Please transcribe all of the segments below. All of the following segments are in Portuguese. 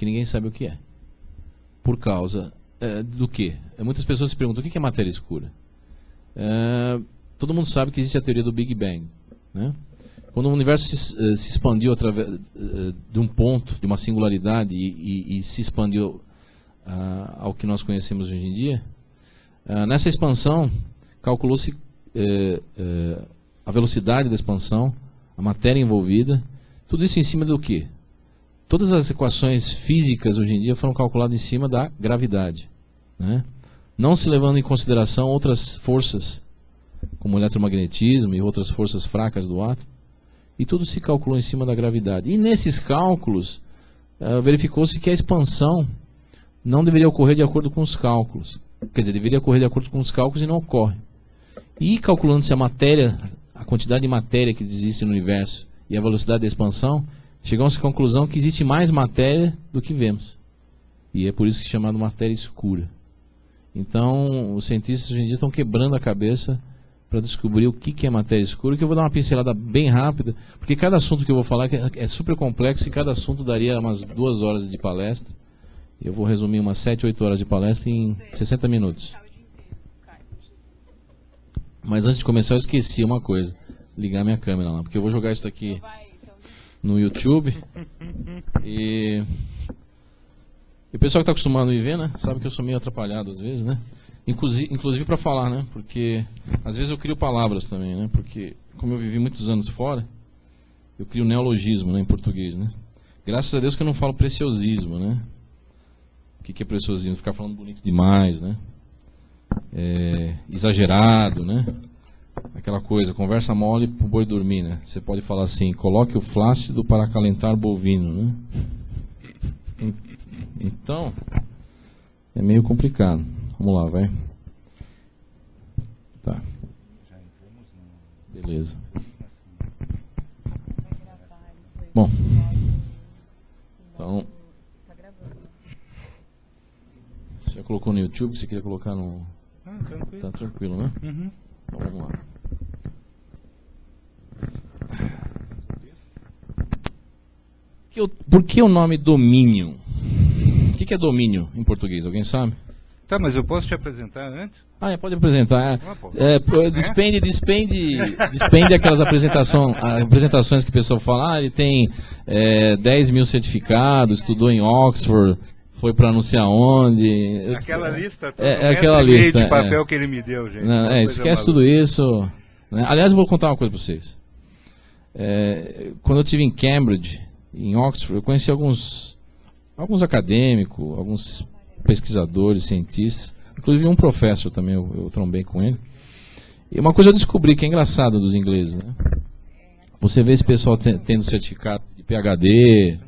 que ninguém sabe o que é. Por causa do quê? Muitas pessoas se perguntam, o que é matéria escura? Todo mundo sabe que existe a teoria do Big Bang, né? Quando o universo se expandiu através de um ponto, de uma singularidade, e se expandiu ao que nós conhecemos hoje em dia, nessa expansão, calculou-se a velocidade da expansão, a matéria envolvida, tudo isso em cima do quê? Todas as equações físicas hoje em dia foram calculadas em cima da gravidade, né? Não se levando em consideração outras forças, como o eletromagnetismo e outras forças fracas do átomo, e tudo se calculou em cima da gravidade. E nesses cálculos, verificou-se que a expansão não deveria ocorrer de acordo com os cálculos. Quer dizer, deveria ocorrer de acordo com os cálculos e não ocorre. E calculando-se a matéria, a quantidade de matéria que existe no universo e a velocidade da expansão, chegamos à conclusão que existe mais matéria do que vemos. E é por isso que é chamado matéria escura. Então, os cientistas hoje em dia estão quebrando a cabeça para descobrir o que é matéria escura, que eu vou dar uma pincelada bem rápida, porque cada assunto que eu vou falar é super complexo e cada assunto daria umas 2 horas de palestra. Eu vou resumir umas 7, 8 horas de palestra em 60 minutos. Mas antes de começar eu esqueci uma coisa, ligar minha câmera lá, porque eu vou jogar isso aqui no YouTube e o pessoal que está acostumado a me ver, né, sabe que eu sou meio atrapalhado às vezes, né? Inclusive para falar, né? Porque às vezes eu crio palavras também, né? Porque como eu vivi muitos anos fora, eu crio neologismo, né, em português, né? Graças a Deus que eu não falo preciosismo, né? O que é preciosismo? Ficar falando bonito demais, né? Exagerado, né? Aquela coisa, conversa mole pro boi dormir, né? Você pode falar assim, coloque o flácido para acalentar bovino, né? Então, é meio complicado. Vamos lá, vai. Tá. Beleza. Bom. Então, você já colocou no YouTube? Você queria colocar no... tranquilo. Tá tranquilo, né? Uhum. Então, vamos lá. Por que o nome domínio? O que é domínio em português? Alguém sabe? Tá, mas eu posso te apresentar antes? Pode apresentar. Despende aquelas apresentações que o pessoal fala. Ele tem 10 mil certificados, estudou em Oxford, foi para não sei aonde. Aquela lista toda, aquela lista de papel que ele me deu, gente. Não, esquece tudo isso. Né? Aliás, eu vou contar uma coisa para vocês. Quando eu estive em Cambridge, em Oxford, eu conheci alguns acadêmicos, alguns pesquisadores, cientistas, inclusive um professor também, eu trombei com ele. E uma coisa eu descobri que é engraçado dos ingleses, né? Você vê esse pessoal tendo certificado de PhD,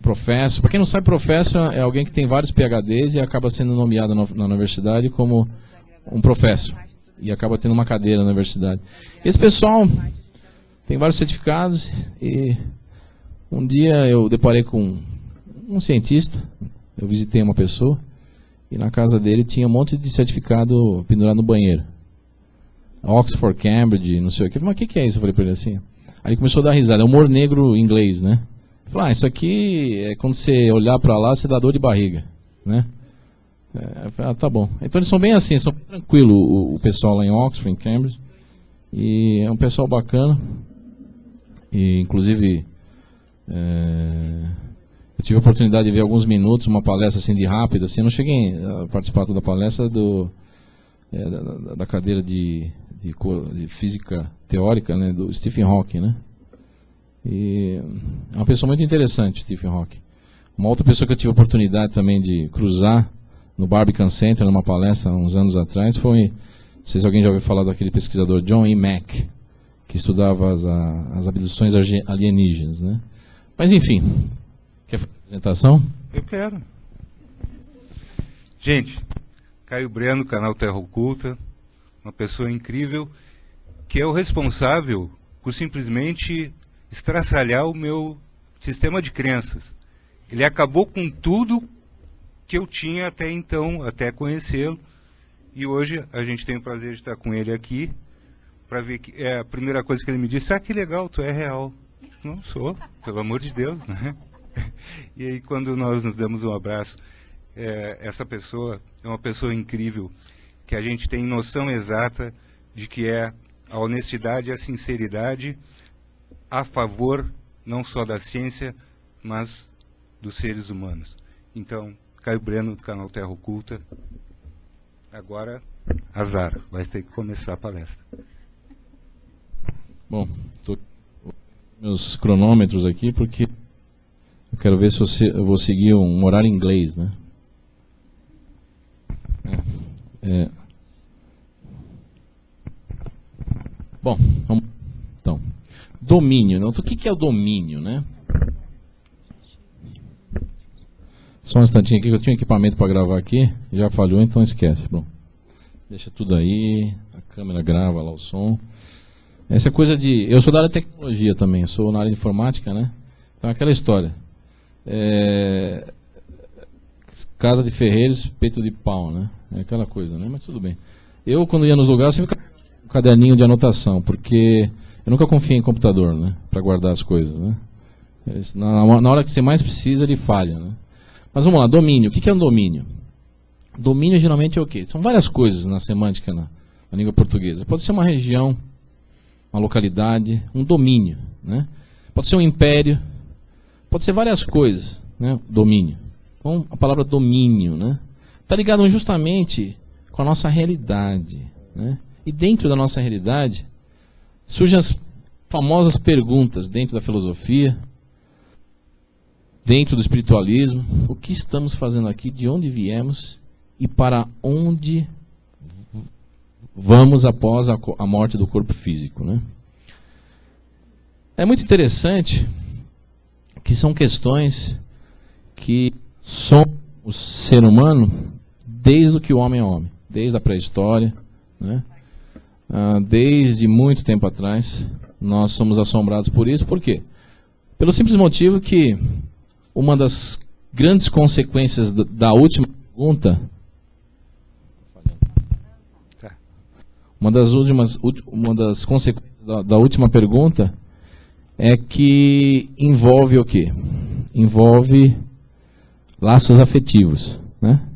professor. Para quem não sabe, professor é alguém que tem vários PhDs e acaba sendo nomeado na universidade como um professor. E acaba tendo uma cadeira na universidade. Esse pessoal tem vários certificados e um dia eu deparei com um cientista. Eu visitei uma pessoa e na casa dele tinha um monte de certificado pendurado no banheiro. Oxford, Cambridge, não sei o que. Mas o que é isso? Eu falei para ele assim. Aí ele começou a dar risada. É humor negro inglês, né? Eu falei, isso aqui é quando você olhar para lá, você dá dor de barriga, né? Eu falei, tá bom. Então eles são bem assim, são tranquilos o pessoal lá em Oxford, em Cambridge. E é um pessoal bacana. E inclusive... eu tive a oportunidade de ver alguns minutos, uma palestra assim de rápido, assim, eu não cheguei a participar da palestra da cadeira de física teórica, né, do Stephen Hawking, né? E é uma pessoa muito interessante, Stephen Hawking. Uma outra pessoa que eu tive a oportunidade também de cruzar no Barbican Center, numa palestra uns anos atrás, foi, não sei se alguém já ouviu falar daquele pesquisador John E. Mack, que estudava as abduções alienígenas, né? Mas enfim, quer fazer a apresentação? Eu quero. Gente, Caio Breno, canal Terra Oculta, uma pessoa incrível, que é o responsável por simplesmente estraçalhar o meu sistema de crenças. Ele acabou com tudo que eu tinha até então, até conhecê-lo, e hoje a gente tem o prazer de estar com ele aqui, para ver que a primeira coisa que ele me disse, que legal, tu é real. Não sou, pelo amor de Deus, né? E aí, quando nós nos damos um abraço, essa pessoa é uma pessoa incrível, que a gente tem noção exata de que é a honestidade e a sinceridade a favor não só da ciência, mas dos seres humanos. Então, Caio Breno, do canal Terra Oculta. Agora, azar, vai ter que começar a palestra. Bom, estou com meus cronômetros aqui porque eu quero ver se eu vou seguir um horário em inglês, né? Bom, vamos, então, domínio. Né? O que é o domínio, né? Só um instantinho aqui que eu tinha equipamento para gravar aqui, já falhou, então esquece. Bom, deixa tudo aí, a câmera grava lá o som. Essa é coisa de... Eu sou da área de tecnologia também, eu sou na área de informática, né? Então aquela história. Casa de ferreiros, peito de pau, né? É aquela coisa, né? Mas tudo bem. Eu, quando ia nos lugares, sempre ficava com um caderninho de anotação, porque eu nunca confiei em computador, né? Para guardar as coisas, né? Na hora que você mais precisa, ele falha, né? Mas vamos lá, domínio. O que é um domínio? Domínio geralmente é o quê? São várias coisas na semântica, na língua portuguesa. Pode ser uma região, uma localidade, um domínio, né? Pode ser um império, pode ser várias coisas, né? Domínio. Então, a palavra domínio, né? Está ligado justamente com a nossa realidade, né? E dentro da nossa realidade surgem as famosas perguntas dentro da filosofia, dentro do espiritualismo: o que estamos fazendo aqui, de onde viemos e para onde vamos após a morte do corpo físico, né? É muito interessante que são questões que são o ser humano desde que o homem é homem, desde a pré-história, né? Desde muito tempo atrás, nós somos assombrados por isso. Por quê? Pelo simples motivo que uma das grandes consequências da última pergunta, uma das consequências da última pergunta é que envolve o quê? Envolve laços afetivos, né?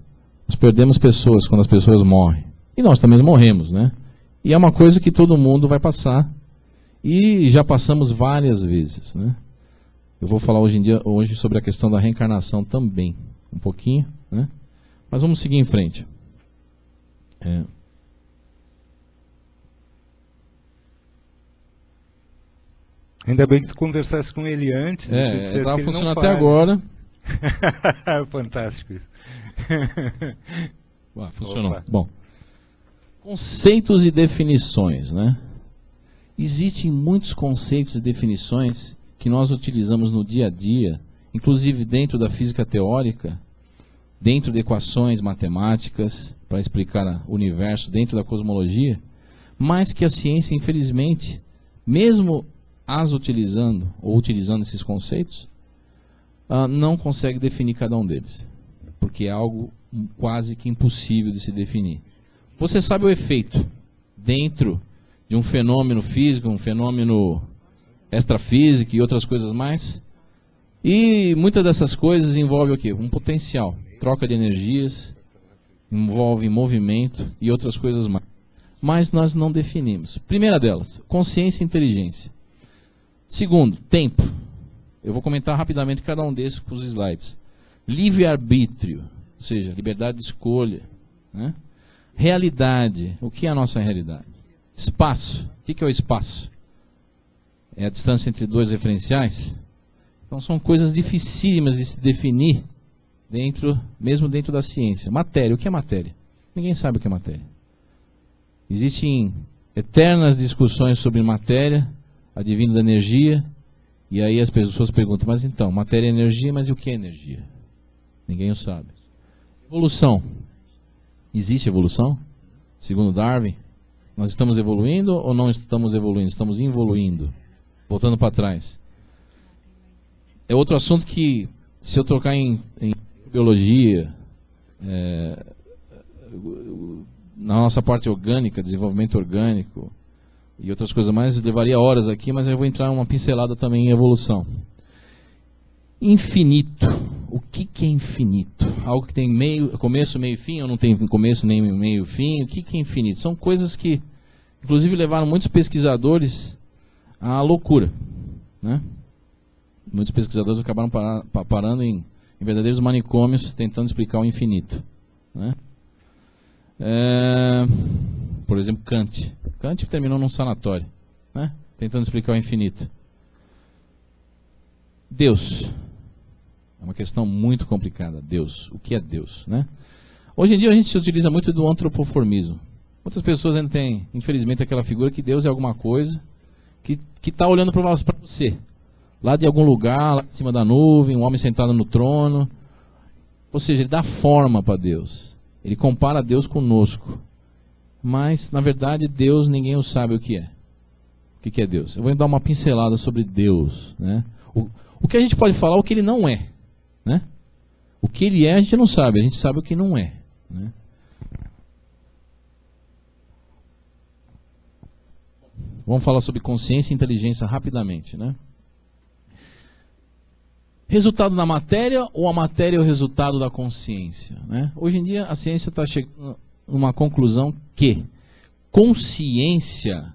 Nós perdemos pessoas quando as pessoas morrem. E nós também morremos, né? E é uma coisa que todo mundo vai passar. E já passamos várias vezes, né? Eu vou falar hoje sobre a questão da reencarnação também, um pouquinho, né? Mas vamos seguir em frente. Ainda bem que tu conversasse com ele antes. Estava funcionando até agora. Fantástico isso. Funcionou. Opa. Bom, conceitos e definições, né? Existem muitos conceitos e definições que nós utilizamos no dia a dia, inclusive dentro da física teórica, dentro de equações matemáticas, para explicar o universo, dentro da cosmologia, mas que a ciência, infelizmente, mesmo as utilizando, ou utilizando esses conceitos, não consegue definir cada um deles, porque é algo quase que impossível de se definir. Você sabe o efeito dentro de um fenômeno físico, um fenômeno extrafísico e outras coisas mais. E muitas dessas coisas envolvem o quê? Um potencial, troca de energias, envolve movimento e outras coisas mais. Mas nós não definimos. Primeira delas, consciência e inteligência. Segundo, tempo. Eu vou comentar rapidamente cada um desses com os slides. Livre-arbítrio, ou seja, liberdade de escolha, né? Realidade, o que é a nossa realidade? Espaço, o que é o espaço? É a distância entre dois referenciais? Então são coisas dificílimas de se definir, mesmo dentro da ciência. Matéria, o que é matéria? Ninguém sabe o que é matéria. Existem eternas discussões sobre matéria, advindo da energia, e aí as pessoas perguntam: mas então, matéria é energia, mas e o que é energia? Ninguém o sabe. Evolução. Existe evolução? Segundo Darwin, nós estamos evoluindo ou não estamos evoluindo? Estamos involuindo. Voltando para trás. É outro assunto que, se eu trocar em biologia, na nossa parte orgânica, desenvolvimento orgânico e outras coisas mais, levaria horas aqui, mas eu vou entrar uma pincelada também em evolução. Infinito. O que é infinito? Algo que tem começo, meio e fim, ou não tem começo, nem meio e fim? O que é infinito? São coisas que, inclusive, levaram muitos pesquisadores à loucura, né? Muitos pesquisadores acabaram parando em verdadeiros manicômios tentando explicar o infinito, né? Por exemplo, Kant. Kant terminou num sanatório, né? Tentando explicar o infinito. Deus. É uma questão muito complicada. Deus. O que é Deus, né? Hoje em dia a gente se utiliza muito do antropoformismo. Muitas pessoas ainda têm, infelizmente, aquela figura que Deus é alguma coisa que está olhando para você. Lá de algum lugar, lá de cima da nuvem, um homem sentado no trono. Ou seja, ele dá forma para Deus. Ele compara Deus conosco. Mas, na verdade, Deus, ninguém o sabe o que é. O que é Deus? Eu vou dar uma pincelada sobre Deus, né? O que a gente pode falar, o que ele não é, né? O que ele é, a gente não sabe. A gente sabe o que não é, né? Vamos falar sobre consciência e inteligência rapidamente, né? Resultado da matéria ou a matéria é o resultado da consciência, né? Hoje em dia a ciência está chegando a uma conclusão que consciência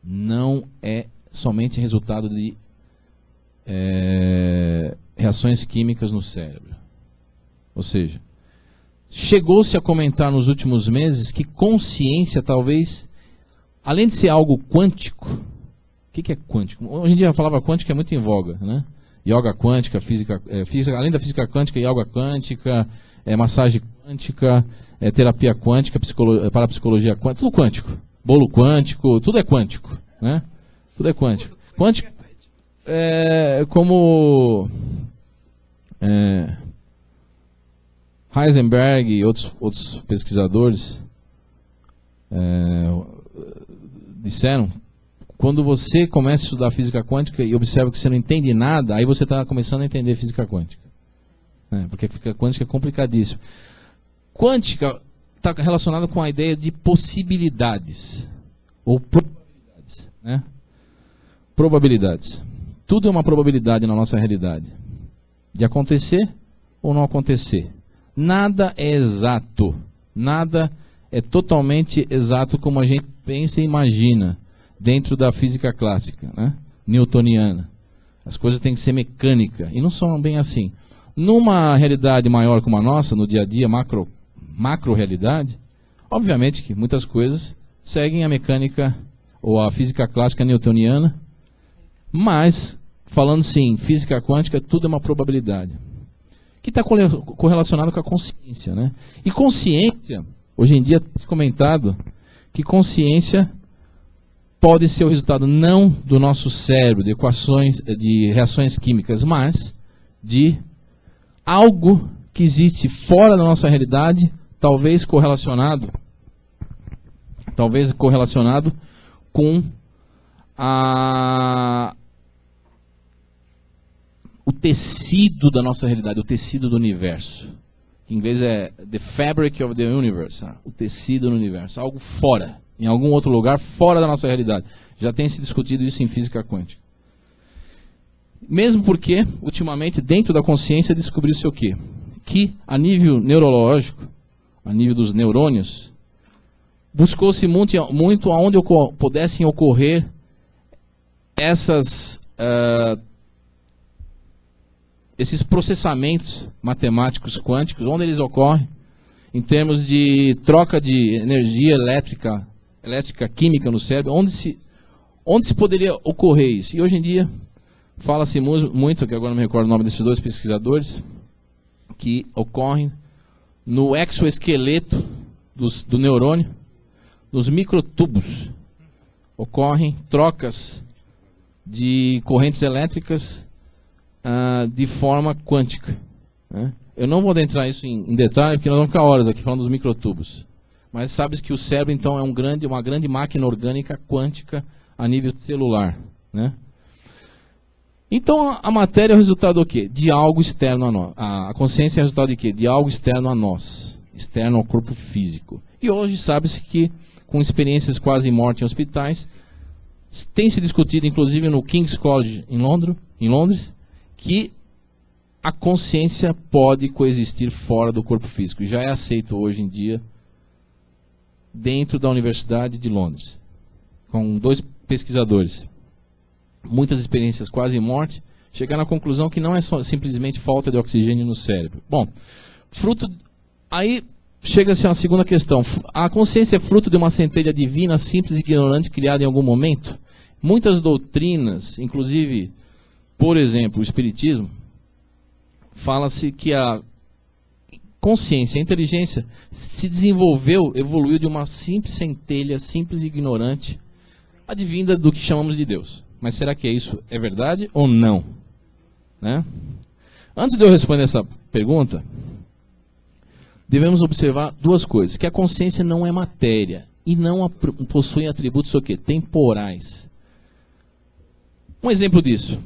não é somente resultado de reações químicas no cérebro. Ou seja, chegou-se a comentar nos últimos meses que consciência talvez, além de ser algo quântico, o que é quântico? Hoje em dia a palavra quântica é muito em voga, né? Yoga quântica, física, além da física quântica, yoga quântica, massagem quântica, terapia quântica, parapsicologia quântica, tudo quântico. Bolo quântico, tudo é quântico, né? Tudo é quântico. Quântico como Heisenberg e outros pesquisadores disseram, quando você começa a estudar física quântica e observa que você não entende nada, aí você está começando a entender física quântica. Porque a física quântica é complicadíssima. Quântica está relacionada com a ideia de possibilidades, ou probabilidades, né? Probabilidades. Tudo é uma probabilidade na nossa realidade. De acontecer ou não acontecer. Nada é exato. Nada é totalmente exato como a gente pensa e imagina dentro da física clássica, né? Newtoniana. As coisas têm que ser mecânica. E não são bem assim. Numa realidade maior como a nossa, no dia a dia, macro-realidade, obviamente que muitas coisas seguem a mecânica ou a física clássica newtoniana. Mas, falando sim, física quântica, tudo é uma probabilidade. Que está correlacionado com a consciência, né? E consciência, hoje em dia é comentado que consciência pode ser o resultado não do nosso cérebro, de equações, de reações químicas, mas de algo que existe fora da nossa realidade, talvez correlacionado com o tecido da nossa realidade, o tecido do universo. Em inglês é the fabric of the universe, o tecido do universo, algo fora, em algum outro lugar, fora da nossa realidade. Já tem se discutido isso em física quântica. Mesmo porque, ultimamente, dentro da consciência, descobriu-se o quê? Que, a nível neurológico, a nível dos neurônios, buscou-se muito aonde pudessem ocorrer esses processamentos matemáticos quânticos, onde eles ocorrem, em termos de troca de energia elétrica química no cérebro, onde se poderia ocorrer isso. E hoje em dia, fala-se muito, que agora não me recordo o nome desses dois pesquisadores, que ocorrem no exoesqueleto do neurônio, nos microtubos. Ocorrem trocas de correntes elétricas de forma quântica, né? Eu não vou adentrar isso em detalhe, porque nós vamos ficar horas aqui falando dos microtubos. Mas sabe que o cérebro, então, é uma grande máquina orgânica quântica a nível celular, né? Então, a matéria é o resultado do quê? De algo externo a nós. A consciência é o resultado de quê? De algo externo a nós, externo ao corpo físico. E hoje sabe-se que, com experiências quase morte em hospitais, tem se discutido, inclusive no King's College em Londres, que a consciência pode coexistir fora do corpo físico. Já é aceito hoje em dia dentro da Universidade de Londres, com 2 pesquisadores. Muitas experiências quase morte, chegaram à conclusão que não é só simplesmente falta de oxigênio no cérebro. Bom, aí chega-se a uma segunda questão. A consciência é fruto de uma centelha divina, simples e ignorante, criada em algum momento? Muitas doutrinas, inclusive, por exemplo, o Espiritismo, fala-se que a consciência, a inteligência, se desenvolveu, evoluiu de uma simples centelha, simples e ignorante, advinda do que chamamos de Deus. Mas será que isso é verdade ou não? Né? Antes de eu responder essa pergunta, devemos observar 2 coisas. Que a consciência não é matéria e não possui atributos o quê? Temporais. Um exemplo disso.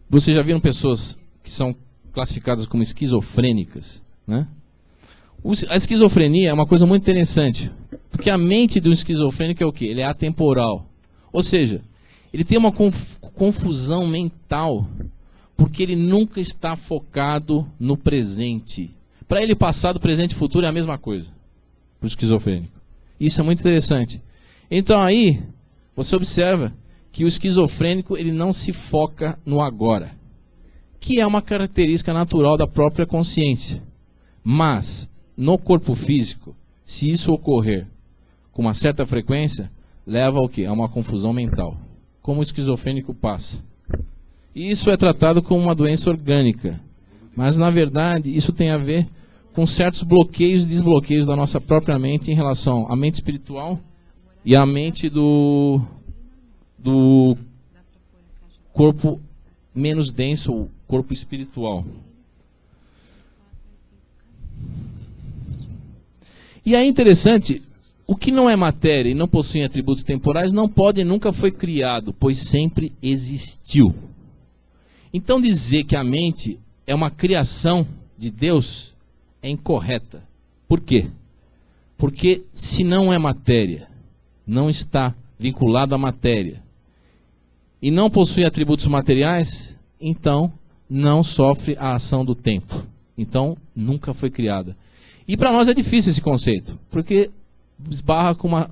Vocês já viram pessoas que são classificadas como esquizofrênicas, né? A esquizofrenia é uma coisa muito interessante, porque a mente do esquizofrênico é o quê? Ele é atemporal. Ou seja, ele tem uma confusão mental, porque ele nunca está focado no presente. Para ele, passado, presente e futuro é a mesma coisa, para o esquizofrênico. Isso é muito interessante. Então aí, você observa que o esquizofrênico ele não se foca no agora, que é uma característica natural da própria consciência. Mas, no corpo físico, se isso ocorrer com uma certa frequência, leva ao quê? A uma confusão mental, como o esquizofrênico passa. E isso é tratado como uma doença orgânica. Mas, na verdade, isso tem a ver com certos bloqueios e desbloqueios da nossa própria mente em relação à mente espiritual e à mente do corpo menos denso, o corpo espiritual. E é interessante, o que não é matéria e não possui atributos temporais não pode e nunca foi criado, pois sempre existiu. Então dizer que a mente é uma criação de Deus é incorreta. Por quê? Porque se não é matéria, não está vinculado à matéria, e não possui atributos materiais, então não sofre a ação do tempo. Então nunca foi criada. E para nós é difícil esse conceito, porque esbarra com uma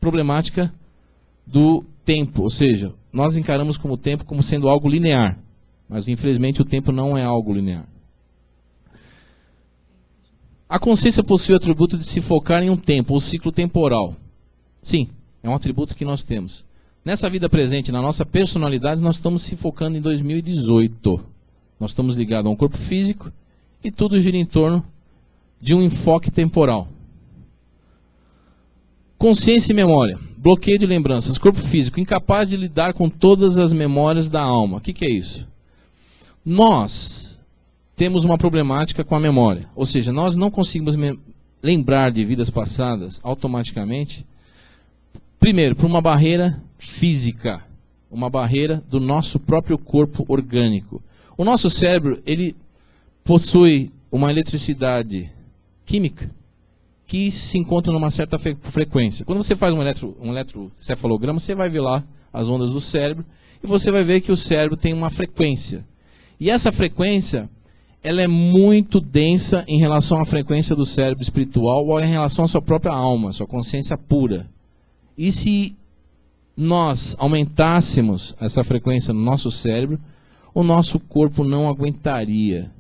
problemática do tempo, ou seja, nós encaramos como tempo como sendo algo linear, mas infelizmente o tempo não é algo linear. A consciência possui o atributo de se focar em um tempo, ou ciclo temporal. Sim, é um atributo que nós temos. Nessa vida presente, na nossa personalidade, nós estamos se focando em 2018. Nós estamos ligados a um corpo físico e tudo gira em torno de um enfoque temporal. Consciência e memória. Bloqueio de lembranças. Corpo físico incapaz de lidar com todas as memórias da alma. O que é isso? Nós temos uma problemática com a memória. Ou seja, nós não conseguimos lembrar de vidas passadas automaticamente. Primeiro, por uma barreira física, uma barreira do nosso próprio corpo orgânico. O nosso cérebro, ele possui uma eletricidade química que se encontra numa certa frequência. Quando você faz um eletrocefalograma, você vai ver lá as ondas do cérebro e você vai ver que o cérebro tem uma frequência. E essa frequência, ela é muito densa em relação à frequência do cérebro espiritual ou em relação à sua própria alma, sua consciência pura. E se nós aumentássemos essa frequência no nosso cérebro, o nosso corpo não aguentaria.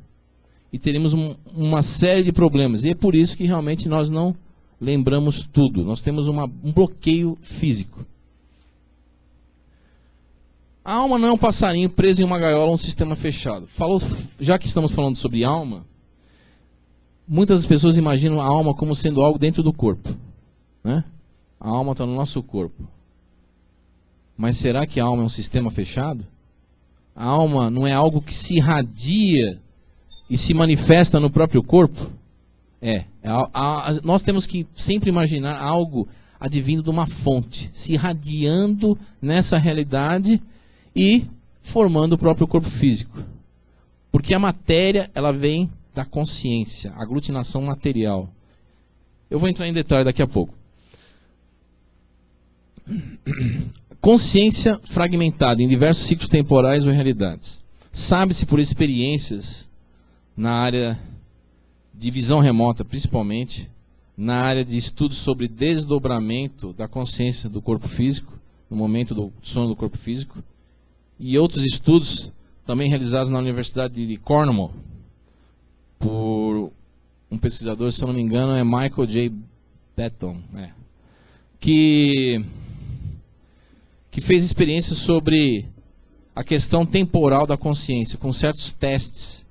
E teríamos uma série de problemas. E é por isso que realmente nós não lembramos tudo. Nós temos um bloqueio físico. A alma não é um passarinho preso em uma gaiola ou um sistema fechado. Já que estamos falando sobre alma, muitas pessoas imaginam a alma como sendo algo dentro do corpo, né? A alma está no nosso corpo. Mas será que a alma é um sistema fechado? A alma não é algo que se irradia e se manifesta no próprio corpo? Nós temos que sempre imaginar algo advindo de uma fonte, se irradiando nessa realidade e formando o próprio corpo físico. Porque a matéria, ela vem da consciência, aglutinação material. Eu vou entrar em detalhe daqui a pouco. Consciência fragmentada em diversos ciclos temporais ou realidades. Sabe-se por experiências na área de visão remota, principalmente, na área de estudos sobre desdobramento da consciência do corpo físico, no momento do sono do corpo físico, e outros estudos também realizados na Universidade de Cornell, por um pesquisador, se eu não me engano, é Michael J. Betton, que fez experiências sobre a questão temporal da consciência, com certos testes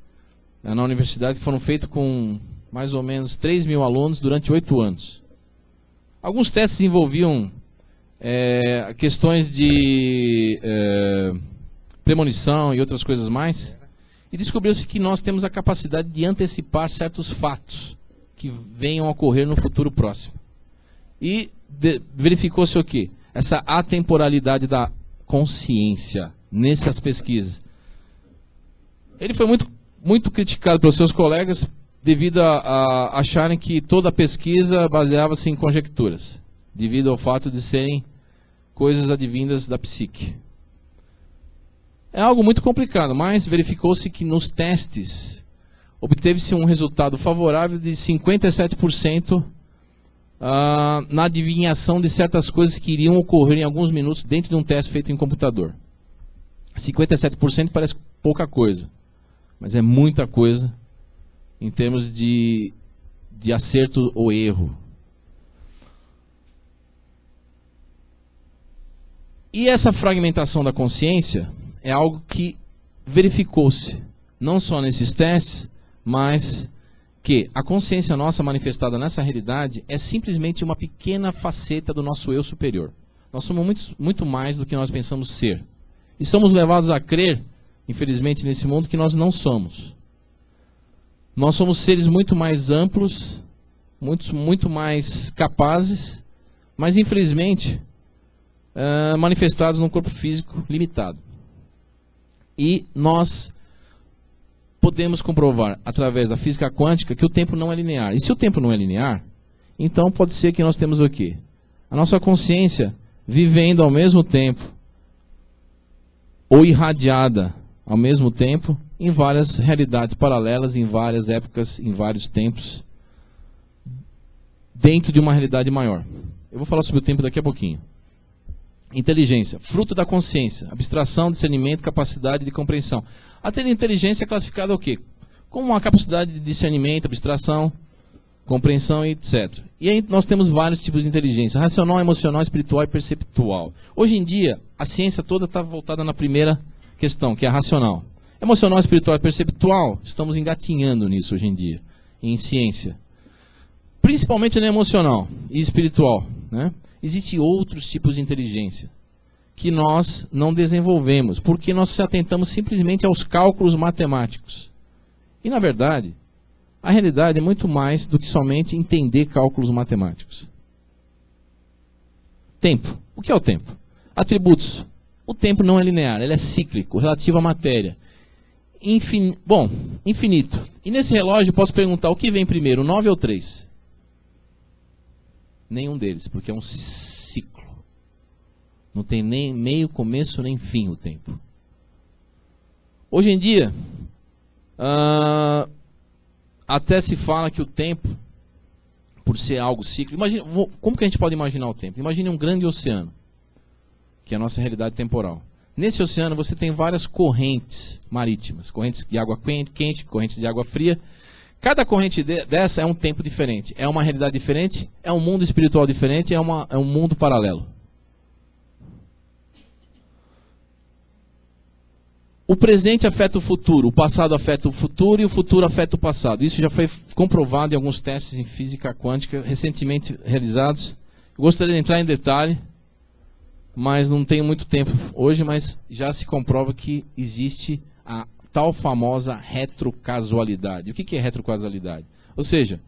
na universidade que foram feitos com mais ou menos 3.000 alunos durante 8 anos. Alguns testes envolviam questões de premonição e outras coisas mais, e descobriu-se que nós temos a capacidade de antecipar certos fatos que venham a ocorrer no futuro próximo. E verificou-se o quê? Essa atemporalidade da consciência nessas pesquisas. Ele foi muito criticado pelos seus colegas devido a acharem que toda a pesquisa baseava-se em conjecturas, devido ao fato de serem coisas advindas da psique. É algo muito complicado, mas verificou-se que nos testes obteve-se um resultado favorável de 57% na adivinhação de certas coisas que iriam ocorrer em alguns minutos dentro de um teste feito em computador. 57% parece pouca coisa, mas é muita coisa em termos de acerto ou erro. E essa fragmentação da consciência é algo que verificou-se, não só nesses testes, mas que a consciência nossa manifestada nessa realidade é simplesmente uma pequena faceta do nosso eu superior. Nós somos muito mais do que nós pensamos ser. E somos levados a crer, infelizmente, nesse mundo, que nós não somos. Nós somos seres muito mais amplos, muito mais capazes, mas infelizmente manifestados num corpo físico limitado. E nós podemos comprovar, através da física quântica, que o tempo não é linear. E se o tempo não é linear, então pode ser que nós temos o quê? A nossa consciência vivendo ao mesmo tempo, ou irradiada ao mesmo tempo, em várias realidades paralelas, em várias épocas, em vários tempos, dentro de uma realidade maior. Eu vou falar sobre o tempo daqui a pouquinho. Inteligência, fruto da consciência, abstração, discernimento, capacidade de compreensão. A inteligência é classificada o quê? Como uma capacidade de discernimento, abstração, compreensão e etc. E aí nós temos vários tipos de inteligência: racional, emocional, espiritual e perceptual. Hoje em dia, a ciência toda está voltada na primeira questão, que é a racional. Emocional, espiritual e perceptual, estamos engatinhando nisso hoje em dia, em ciência. Principalmente na emocional e espiritual, né? Existem outros tipos de inteligência que nós não desenvolvemos, porque nós se atentamos simplesmente aos cálculos matemáticos. E, na verdade, a realidade é muito mais do que somente entender cálculos matemáticos. Tempo. O que é o tempo? Atributos. O tempo não é linear, ele é cíclico, relativo à matéria. Infinito. E nesse relógio eu posso perguntar, o que vem primeiro, 9 ou 3? Nenhum deles, porque é um ciclo. Não tem nem meio, começo, nem fim o tempo. Hoje em dia, até se fala que o tempo, por ser algo cíclico, imagina, como que a gente pode imaginar o tempo? Imagine um grande oceano, que é a nossa realidade temporal. Nesse oceano você tem várias correntes marítimas, correntes de água quente, correntes de água fria. Cada corrente dessa é um tempo diferente, é uma realidade diferente, é um mundo espiritual diferente, é um mundo paralelo. O presente afeta o futuro, o passado afeta o futuro e o futuro afeta o passado. Isso já foi comprovado em alguns testes em física quântica recentemente realizados. Eu gostaria de entrar em detalhe, mas não tenho muito tempo hoje, mas já se comprova que existe a tal famosa retrocasualidade. O que é retrocausalidade? Ou seja,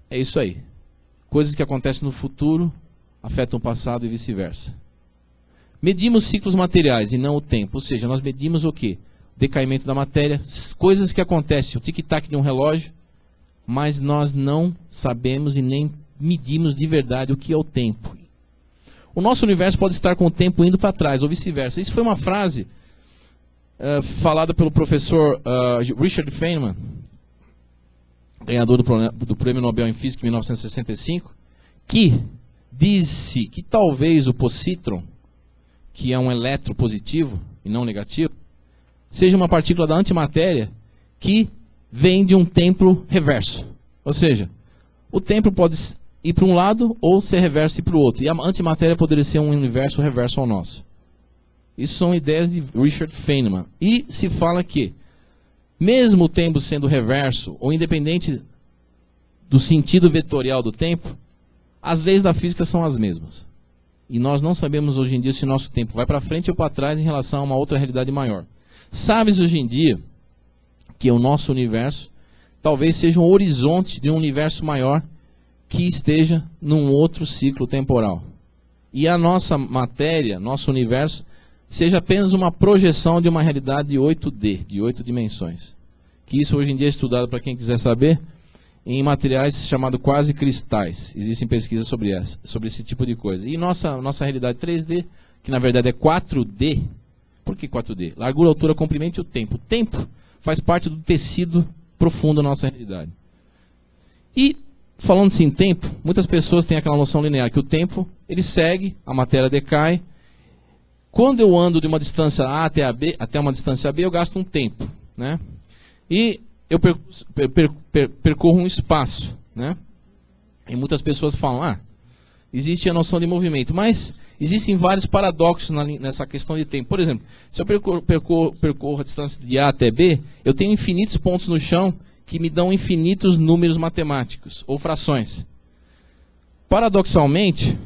é isso aí. Coisas que acontecem no futuro afetam o passado e vice-versa. Medimos ciclos materiais e não o tempo. Ou seja, nós medimos o quê? O decaimento da matéria, coisas que acontecem, o tic-tac de um relógio, mas nós não sabemos e nem medimos de verdade o que é o tempo. O nosso universo pode estar com o tempo indo para trás, ou vice-versa. Isso foi uma frase falada pelo professor Richard Feynman, ganhador do Prêmio Nobel em Física em 1965, que disse que talvez o positron, que é um elétron positivo e não negativo, seja uma partícula da antimatéria que vem de um tempo reverso. Ou seja, o tempo pode ir para um lado ou ser reverso e para o outro. E a antimatéria poderia ser um universo reverso ao nosso. Isso são ideias de Richard Feynman. E se fala que, mesmo o tempo sendo reverso, ou independente do sentido vetorial do tempo, as leis da física são as mesmas. E nós não sabemos hoje em dia se o nosso tempo vai para frente ou para trás em relação a uma outra realidade maior. Sabe-se hoje em dia que o nosso universo talvez seja um horizonte de um universo maior que esteja num outro ciclo temporal. E a nossa matéria, nosso universo, seja apenas uma projeção de uma realidade de 8D, de 8 dimensões. Que isso hoje em dia é estudado, para quem quiser saber, em materiais chamados quase cristais. Existem pesquisas sobre esse tipo de coisa. E nossa realidade 3D, que na verdade é 4D. Por que 4D? Largura, altura, comprimento e o tempo. O tempo faz parte do tecido profundo da nossa realidade. E, falando-se em tempo, muitas pessoas têm aquela noção linear, que o tempo, ele segue, a matéria decai. Quando eu ando de uma distância A até uma distância B, eu gasto um tempo, né? E eu percorro um espaço, né? E muitas pessoas falam, existe a noção de movimento, mas existem vários paradoxos nessa questão de tempo. Por exemplo, se eu percorro a distância de A até B, eu tenho infinitos pontos no chão que me dão infinitos números matemáticos, ou frações. Paradoxalmente,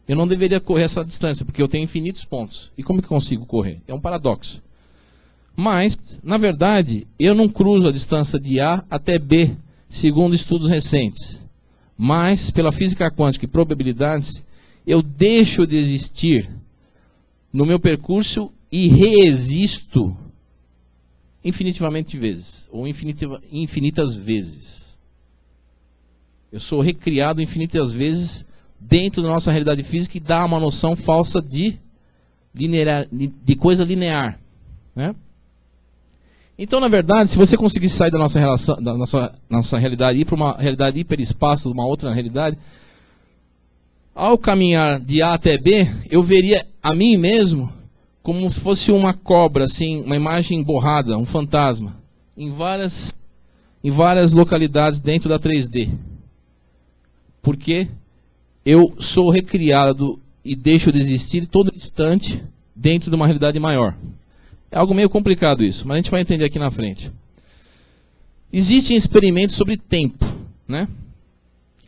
eu não deveria correr essa distância, porque eu tenho infinitos pontos. E como que eu consigo correr? É um paradoxo. Mas, na verdade, eu não cruzo a distância de A até B, segundo estudos recentes. Mas, pela física quântica e probabilidades, eu deixo de existir no meu percurso e reexisto infinitivamente vezes, ou infinitas vezes. Eu sou recriado infinitas vezes dentro da nossa realidade física e dá uma noção falsa de coisa linear, né? Então, na verdade, se você conseguir sair da nossa realidade e ir para uma realidade hiperespaço, uma outra realidade, ao caminhar de A até B, eu veria a mim mesmo como se fosse uma cobra, assim, uma imagem borrada, um fantasma, em várias localidades dentro da 3D. Porque eu sou recriado e deixo de existir todo instante dentro de uma realidade maior. É algo meio complicado isso, mas a gente vai entender aqui na frente. Existem experimentos sobre tempo, né?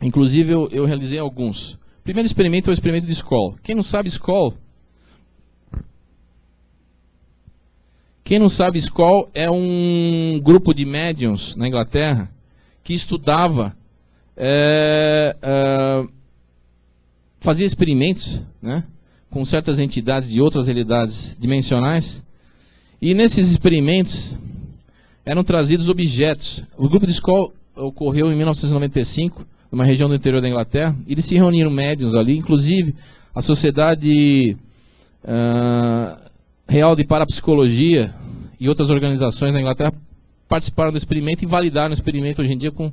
Inclusive eu realizei alguns. O primeiro experimento é o experimento de Skoll. Quem não sabe Skoll é um grupo de médiums na Inglaterra que estudava, fazia experimentos, né, com certas entidades de outras realidades dimensionais. E nesses experimentos eram trazidos objetos. O grupo de Skoll ocorreu em 1995, numa região do interior da Inglaterra. Eles se reuniram médiuns ali, inclusive a Sociedade Real de Parapsicologia e outras organizações da Inglaterra participaram do experimento e validaram o experimento hoje em dia com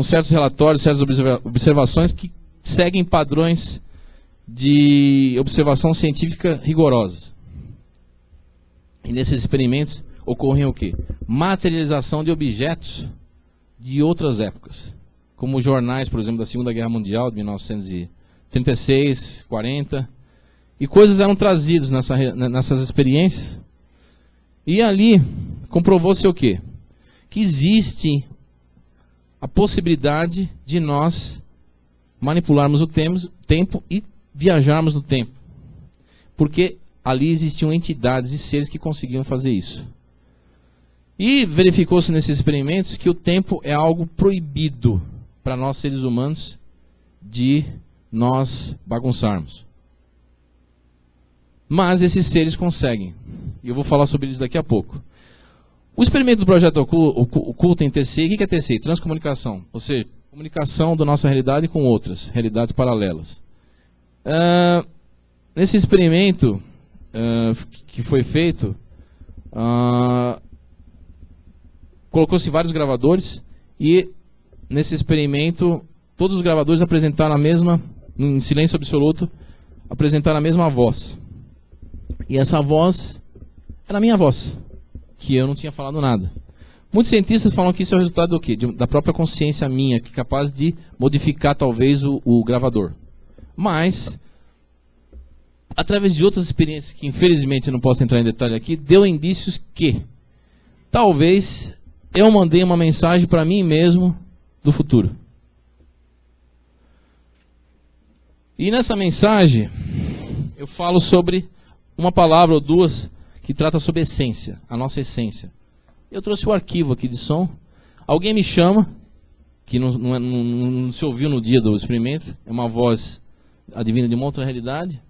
certos relatórios, certas observações que seguem padrões de observação científica rigorosos. E nesses experimentos ocorrem o quê? Materialização de objetos de outras épocas. Como jornais, por exemplo, da Segunda Guerra Mundial, de 1936, 40. E coisas eram trazidas nessas experiências. E ali comprovou-se o quê? Que existe a possibilidade de nós manipularmos o tempo e viajarmos no tempo. Porque ali existiam entidades e seres que conseguiam fazer isso. E verificou-se nesses experimentos que o tempo é algo proibido para nós seres humanos de nós bagunçarmos. Mas esses seres conseguem. E eu vou falar sobre isso daqui a pouco. O experimento do projeto oculto em TCI, o que é TCI? Transcomunicação. Ou seja, comunicação da nossa realidade com outras realidades paralelas. Nesse experimento que foi feito, colocou-se vários gravadores e nesse experimento todos os gravadores apresentaram em silêncio absoluto, apresentaram a mesma voz. E essa voz era a minha voz, que eu não tinha falado nada. Muitos cientistas falam que isso é o resultado do quê? Da própria consciência minha, que é capaz de modificar talvez o gravador. Mas, através de outras experiências que infelizmente eu não posso entrar em detalhe aqui, deu indícios que talvez eu mandei uma mensagem para mim mesmo do futuro. E nessa mensagem eu falo sobre uma palavra ou duas que trata sobre essência, a nossa essência. Eu trouxe o arquivo aqui de som. Alguém me chama, que não se ouviu no dia do experimento, é uma voz advinda de uma outra realidade.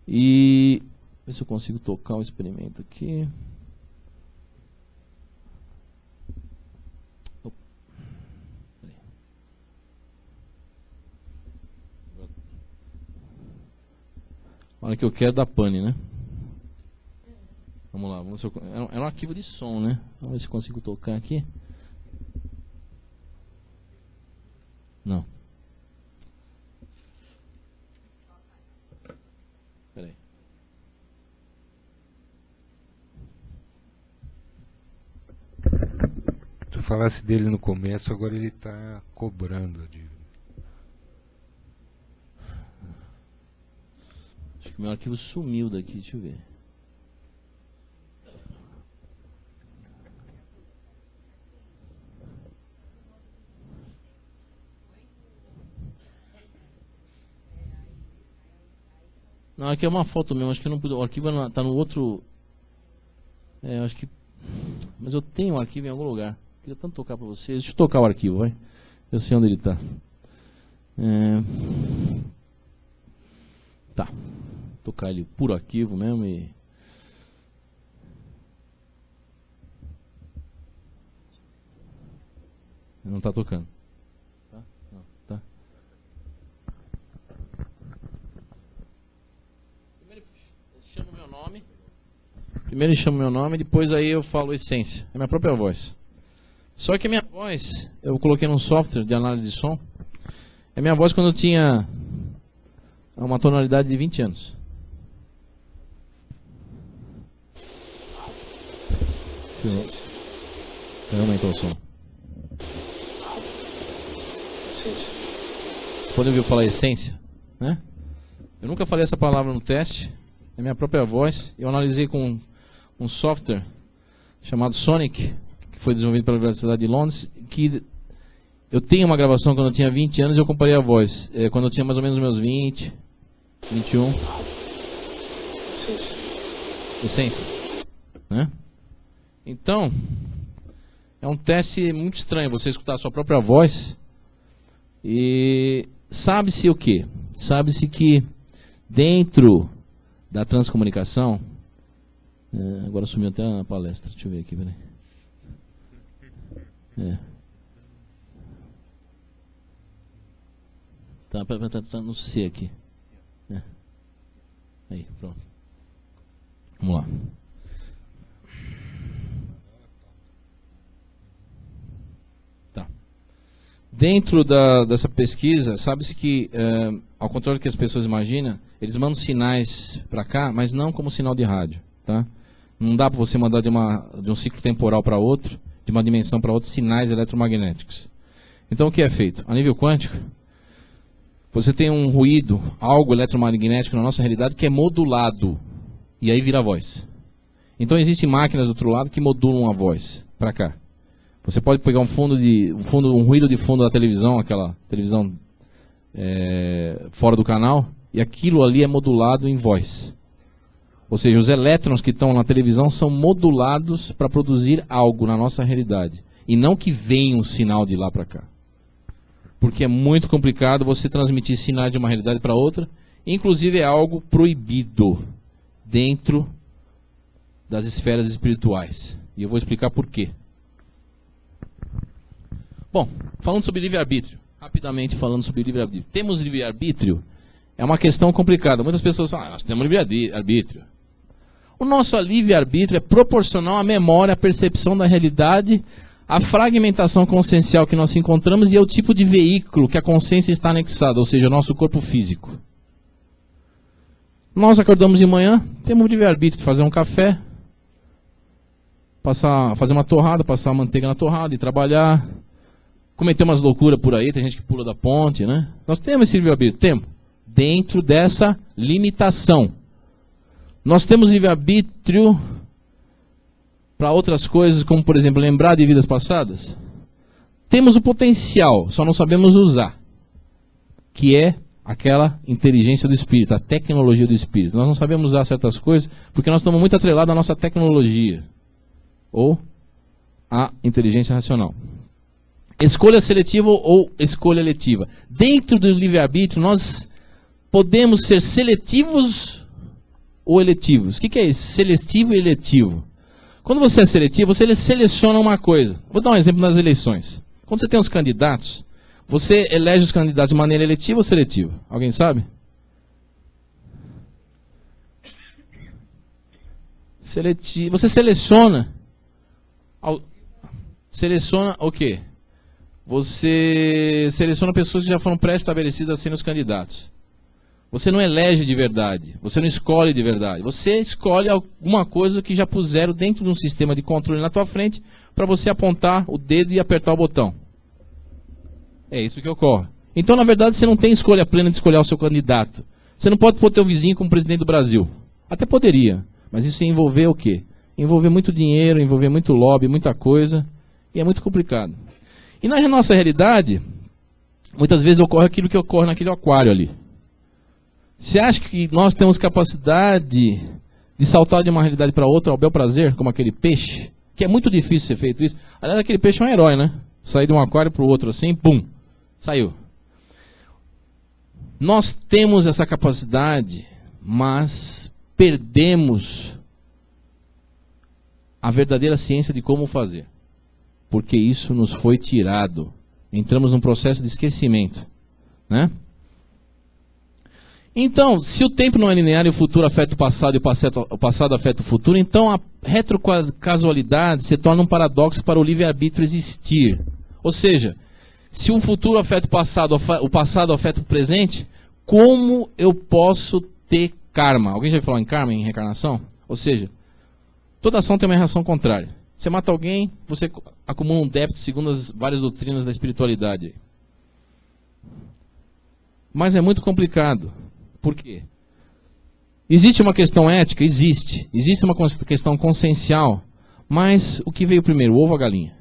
E ver se eu consigo tocar o experimento aqui. Olha que eu quero da pane, né? Vamos lá, vamos ver se é um arquivo de som, né? Vamos ver se eu consigo tocar aqui. Não. Peraí. Tu falasse dele no começo, agora ele está cobrando a dívida. Acho que meu arquivo sumiu daqui, deixa eu ver. Não, aqui é uma foto mesmo, acho que eu não pude. O arquivo está no outro. Acho que. Mas eu tenho o arquivo em algum lugar. Queria tanto tocar para vocês. Deixa eu tocar o arquivo, vai. Eu sei onde ele está. Tá. Vou tocar ele puro arquivo mesmo e. Não está tocando. Tá? Não, tá. Primeiro ele chama o meu nome, depois aí eu falo essência. É a minha própria voz. Só que a minha voz, eu coloquei num software de análise de som. É a minha voz quando eu tinha uma tonalidade de 20 anos. Eu aumentou o som. Essência. Você pode ouvir eu falar essência, né? Eu nunca falei essa palavra no teste. É a minha própria voz. Eu analisei com um software chamado Sonic, que foi desenvolvido pela Universidade de Londres, que eu tenho uma gravação quando eu tinha 20 anos e eu comparei a voz. Quando eu tinha mais ou menos meus 20, 21. Essência. Né? Então, é um teste muito estranho você escutar a sua própria voz e sabe-se o quê? Sabe-se que dentro da transcomunicação, agora sumiu até na palestra, deixa eu ver aqui, peraí. Tá no C aqui. Aí, pronto. Vamos lá. Tá. Dentro dessa pesquisa, sabe-se que, ao contrário do que as pessoas imaginam, eles mandam sinais para cá, mas não como sinal de rádio, tá? Não dá para você mandar de um ciclo temporal para outro, de uma dimensão para outra, sinais eletromagnéticos. Então o que é feito? A nível quântico, você tem um ruído, algo eletromagnético na nossa realidade que é modulado, e aí vira voz. Então existem máquinas do outro lado que modulam a voz para cá. Você pode pegar um ruído de fundo da televisão, aquela televisão fora do canal, e aquilo ali é modulado em voz. Ou seja, os elétrons que estão na televisão são modulados para produzir algo na nossa realidade. E não que venha um sinal de lá para cá. Porque é muito complicado você transmitir sinais de uma realidade para outra. Inclusive é algo proibido dentro das esferas espirituais. E eu vou explicar por quê. Bom, falando sobre livre-arbítrio. Rapidamente falando sobre livre-arbítrio. Temos livre-arbítrio? É uma questão complicada. Muitas pessoas falam, nós temos livre-arbítrio. O nosso livre-arbítrio é proporcional à memória, à percepção da realidade, à fragmentação consciencial que nós encontramos e ao tipo de veículo que a consciência está anexada, ou seja, o nosso corpo físico. Nós acordamos de manhã, temos o livre-arbítrio de fazer um café, fazer uma torrada, passar manteiga na torrada e trabalhar, cometer umas loucuras por aí, tem gente que pula da ponte, né? Nós temos esse livre-arbítrio, temos, dentro dessa limitação. Nós temos livre-arbítrio para outras coisas, como por exemplo, lembrar de vidas passadas. Temos o potencial, só não sabemos usar, que é aquela inteligência do espírito, a tecnologia do espírito. Nós não sabemos usar certas coisas porque nós estamos muito atrelados à nossa tecnologia, ou à inteligência racional. Escolha seletiva ou escolha eletiva. Dentro do livre-arbítrio, nós podemos ser seletivos ou eletivos. O que é isso? Seletivo e eletivo. Quando você é seletivo, você seleciona uma coisa. Vou dar um exemplo nas eleições. Quando você tem os candidatos, você elege os candidatos de maneira eletiva ou seletiva? Alguém sabe? Seletivo. Você seleciona. Seleciona o quê? Você seleciona pessoas que já foram pré-estabelecidas a serem os candidatos. Você não elege de verdade, você não escolhe de verdade. Você escolhe alguma coisa que já puseram dentro de um sistema de controle na tua frente para você apontar o dedo e apertar o botão. É isso que ocorre. Então, na verdade, você não tem escolha plena de escolher o seu candidato. Você não pode pôr teu vizinho como presidente do Brasil. Até poderia, mas isso ia envolver o quê? Envolver muito dinheiro, envolver muito lobby, muita coisa, e é muito complicado. E na nossa realidade, muitas vezes ocorre aquilo que ocorre naquele aquário ali. Você acha que nós temos capacidade de saltar de uma realidade para outra ao bel prazer, como aquele peixe? Que é muito difícil ser feito isso. Aliás, aquele peixe é um herói, né? Sair de um aquário para o outro assim, pum, saiu. Nós temos essa capacidade, mas perdemos a verdadeira ciência de como fazer. Porque isso nos foi tirado. Entramos num processo de esquecimento, né? Então, se o tempo não é linear e o futuro afeta o passado e o passado afeta o futuro, então a retrocasualidade se torna um paradoxo para o livre-arbítrio existir. Ou seja, se o futuro afeta o passado afeta o presente, como eu posso ter karma? Alguém já falou em karma, em reencarnação? Ou seja, toda ação tem uma reação contrária. Você mata alguém, você acumula um débito segundo as várias doutrinas da espiritualidade. Mas é muito complicado. Por quê? Existe uma questão ética? Existe. Existe uma questão consciencial. Mas o que veio primeiro, o ovo ou a galinha?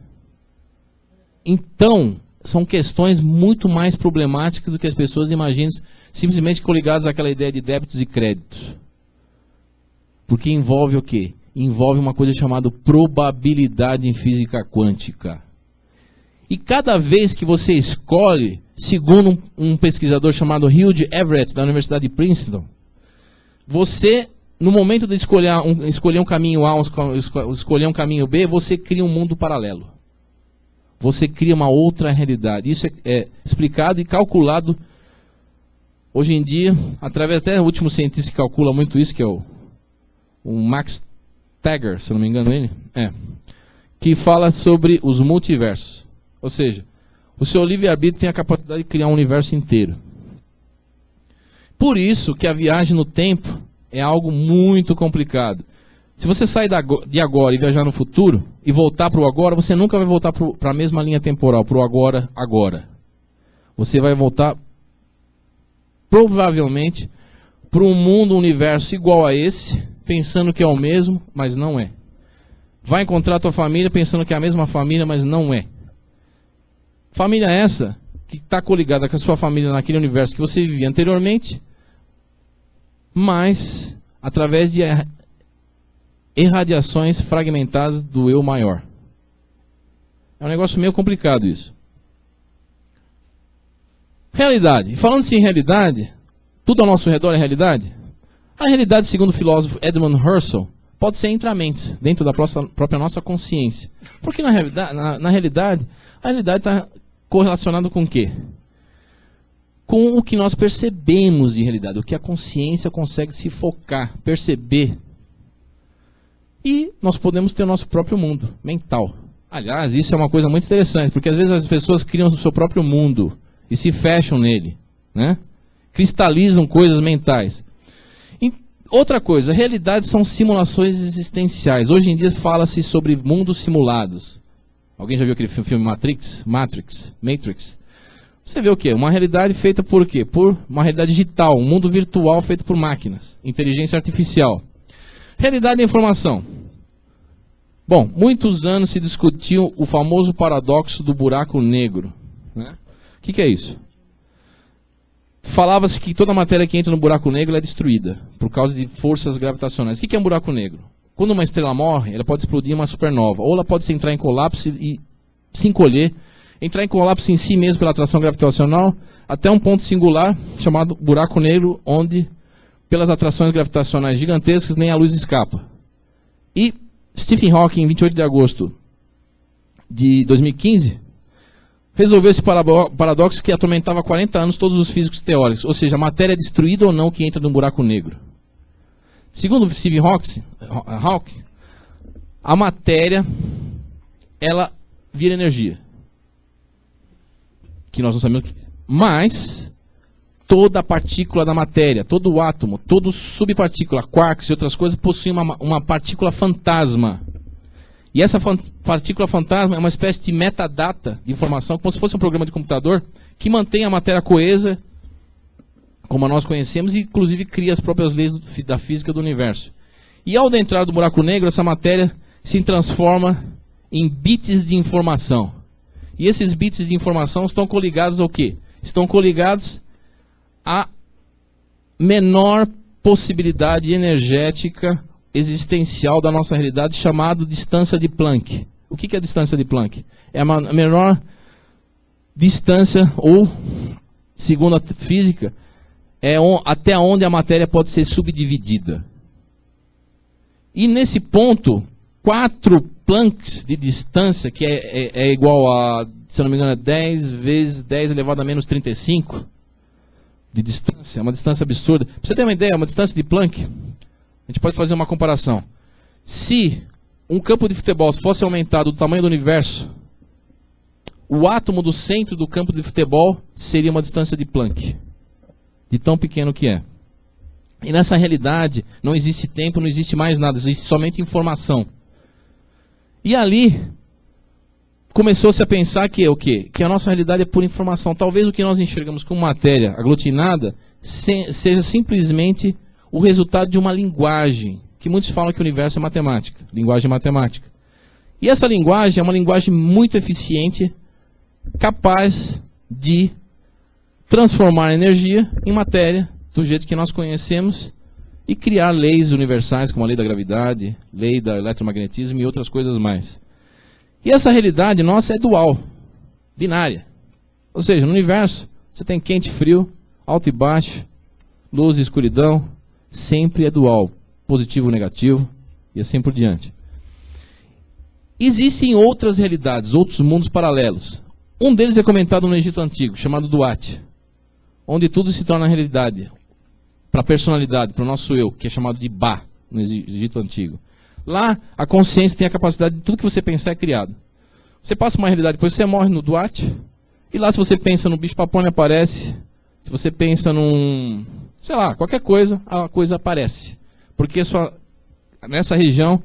Então, são questões muito mais problemáticas do que as pessoas imaginam, simplesmente coligadas àquela ideia de débitos e créditos. Porque envolve o quê? Envolve uma coisa chamada probabilidade em física quântica. E cada vez que você escolhe, segundo um pesquisador chamado Hugh Everett, da Universidade de Princeton, você, no momento de escolher um caminho A ou escolher um caminho B, você cria um mundo paralelo. Você cria uma outra realidade. Isso é explicado e calculado hoje em dia, através até o último cientista que calcula muito isso, que é o Max Taggart, se eu não me engano ele, que fala sobre os multiversos. Ou seja, o seu livre-arbítrio tem a capacidade de criar um universo inteiro. Por isso que a viagem no tempo é algo muito complicado. Se você sair de agora e viajar no futuro, e voltar para o agora, você nunca vai voltar para a mesma linha temporal, para o agora. Você vai voltar, provavelmente, para um mundo, um universo igual a esse, pensando que é o mesmo, mas não é. Vai encontrar a tua família pensando que é a mesma família, mas não é. Família essa que está coligada com a sua família naquele universo que você vivia anteriormente, mas através de irradiações fragmentadas do eu maior. É um negócio meio complicado isso. Realidade. E falando-se em realidade, tudo ao nosso redor é realidade? A realidade, segundo o filósofo Edmund Husserl, pode ser intramente, dentro da própria nossa consciência. Porque na realidade, a realidade está correlacionada com o quê? Com o que nós percebemos de realidade, o que a consciência consegue se focar, perceber. E nós podemos ter o nosso próprio mundo mental. Aliás, isso é uma coisa muito interessante, porque às vezes as pessoas criam o seu próprio mundo e se fecham nele, né? Cristalizam coisas mentais. E outra coisa, realidades são simulações existenciais. Hoje em dia fala-se sobre mundos simulados. Alguém já viu aquele filme Matrix? Você vê o quê? Uma realidade feita por quê? Por uma realidade digital, um mundo virtual feito por máquinas, inteligência artificial. Realidade da informação. Bom, muitos anos se discutiu o famoso paradoxo do buraco negro, né? O que é isso? Falava-se que toda matéria que entra no buraco negro é destruída por causa de forças gravitacionais. O que é um buraco negro? Quando uma estrela morre, ela pode explodir em uma supernova, ou ela pode entrar em colapso e se encolher, entrar em colapso em si mesmo pela atração gravitacional, até um ponto singular chamado buraco negro, onde pelas atrações gravitacionais gigantescas nem a luz escapa. E Stephen Hawking, em 28 de agosto de 2015, resolveu esse paradoxo que atormentava há 40 anos todos os físicos teóricos, ou seja, a matéria é destruída ou não que entra num buraco negro. Segundo Stephen Hawking, a matéria, ela vira energia, que nós não sabemos o que é. Mas toda a partícula da matéria, todo o átomo, toda subpartícula, quarks e outras coisas possuem uma partícula fantasma. E essa partícula fantasma é uma espécie de metadata de informação, como se fosse um programa de computador, que mantém a matéria coesa, como nós conhecemos, e inclusive cria as próprias leis da física do universo. E ao adentrar do buraco negro, essa matéria se transforma em bits de informação. E esses bits de informação estão coligados ao quê? Estão coligados à menor possibilidade energética existencial da nossa realidade, chamado distância de Planck. O que é a distância de Planck? É a menor distância, ou, segundo a física, é até onde a matéria pode ser subdividida. E nesse ponto, 4 Plancks de distância, que é igual a, se eu não me engano, 10 vezes 10 elevado a menos 35 de distância, é uma distância absurda. Pra você ter uma ideia, uma distância de Planck, a gente pode fazer uma comparação. Se um campo de futebol fosse aumentado do tamanho do universo, o átomo do centro do campo de futebol seria uma distância de Planck, de tão pequeno que é. E nessa realidade não existe tempo, não existe mais nada, existe somente informação. E ali começou-se a pensar que o quê? Que a nossa realidade é pura informação. Talvez o que nós enxergamos como matéria aglutinada seja simplesmente o resultado de uma linguagem, que muitos falam que o universo é matemática, linguagem matemática. E essa linguagem é uma linguagem muito eficiente, capaz de transformar a energia em matéria, do jeito que nós conhecemos, e criar leis universais, como a lei da gravidade, lei do eletromagnetismo e outras coisas mais. E essa realidade nossa é dual, binária. Ou seja, no universo, você tem quente e frio, alto e baixo, luz e escuridão, sempre é dual, positivo e negativo, e assim por diante. Existem outras realidades, outros mundos paralelos. Um deles é comentado no Egito Antigo, chamado Duat, onde tudo se torna realidade, para a personalidade, para o nosso eu, que é chamado de Ba, no Egito Antigo. Lá, a consciência tem a capacidade de tudo que você pensar é criado. Você passa uma realidade, depois você morre no Duat, e lá se você pensa no bicho-papão, ele aparece. Se você pensa num, sei lá, qualquer coisa, a coisa aparece. Porque nessa região,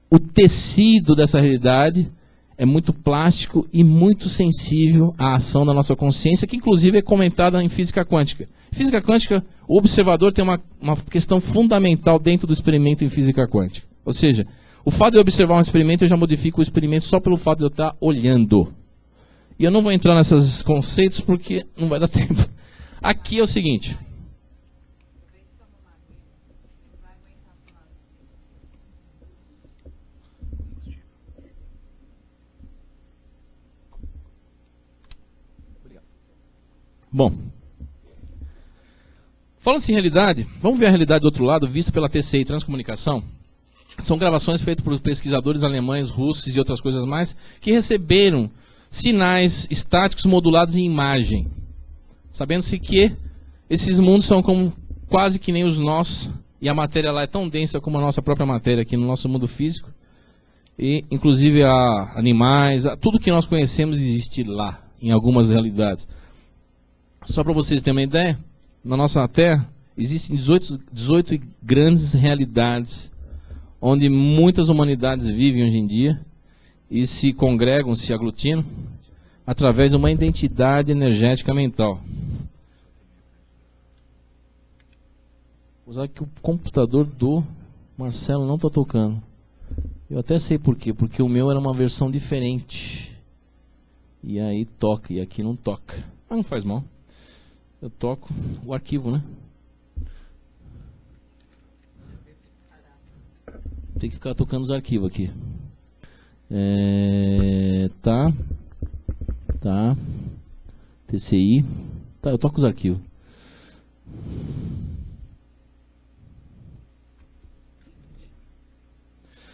o tecido dessa realidade é muito plástico e muito sensível à ação da nossa consciência, que inclusive é comentada em física quântica. Em física quântica, o observador tem uma questão fundamental dentro do experimento em física quântica. Ou seja, o fato de eu observar um experimento, eu já modifico o experimento só pelo fato de eu estar olhando. E eu não vou entrar nesses conceitos porque não vai dar tempo. Aqui é o seguinte. Bom, falando-se em realidade, vamos ver a realidade do outro lado, vista pela TCI Transcomunicação. São gravações feitas por pesquisadores alemães, russos e outras coisas mais, que receberam sinais estáticos modulados em imagem. Sabendo-se que esses mundos são como, quase que nem os nossos, E a matéria lá é tão densa como a nossa própria matéria aqui no nosso mundo físico. E, inclusive, animais, tudo que nós conhecemos existe lá, em algumas realidades. Só para vocês terem uma ideia, na nossa Terra existem 18 grandes realidades onde muitas humanidades vivem hoje em dia e se congregam, se aglutinam através de uma identidade energética mental. Vou usar que o computador do Marcelo não está tocando. Eu até sei por quê, porque o meu era uma versão diferente. E aí toca, e aqui não toca. Mas não faz mal. Eu toco o arquivo, né? Tem que ficar tocando os arquivos aqui. Tá. TCI. Tá, eu toco os arquivos.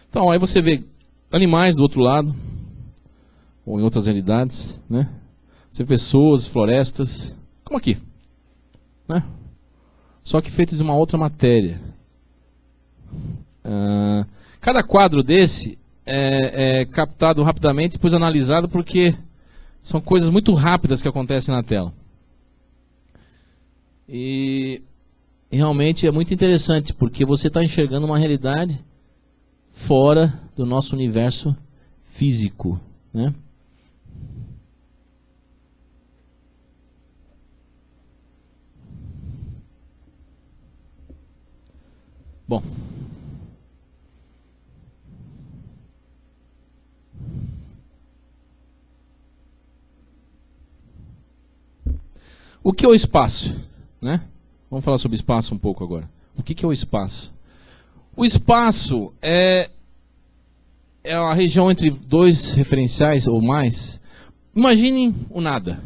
Então, aí você vê animais do outro lado, ou em outras realidades, né? Você vê pessoas, florestas, como aqui, né? Só que feitas de uma outra matéria. Cada quadro desse é captado rapidamente e depois analisado porque são coisas muito rápidas que acontecem na tela. E realmente é muito interessante porque você está enxergando uma realidade fora do nosso universo físico, né? Bom, o que é o espaço, né? Vamos falar sobre espaço um pouco agora. O que é o espaço? O espaço é a região entre dois referenciais ou mais. Imaginem o nada.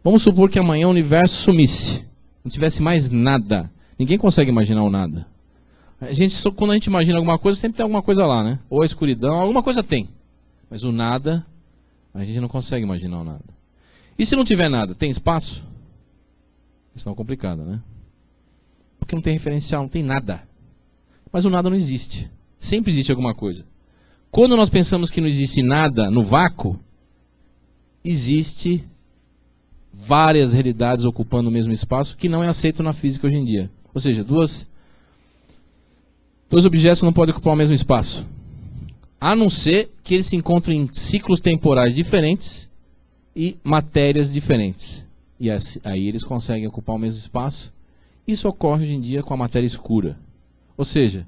Vamos supor que amanhã o universo sumisse. Não tivesse mais nada. Ninguém consegue imaginar o nada. Quando a gente imagina alguma coisa, sempre tem alguma coisa lá, né? Ou a escuridão, alguma coisa tem. Mas o nada, a gente não consegue imaginar o nada. E se não tiver nada, tem espaço? Questão complicada, né? Porque não tem referencial, não tem nada. Mas o nada não existe. Sempre existe alguma coisa. Quando nós pensamos que não existe nada no vácuo, existe várias realidades ocupando o mesmo espaço que não é aceito na física hoje em dia. Ou seja, dois objetos não podem ocupar o mesmo espaço. A não ser que eles se encontrem em ciclos temporais diferentes e matérias diferentes. E aí eles conseguem ocupar o mesmo espaço. Isso ocorre hoje em dia com a matéria escura. Ou seja,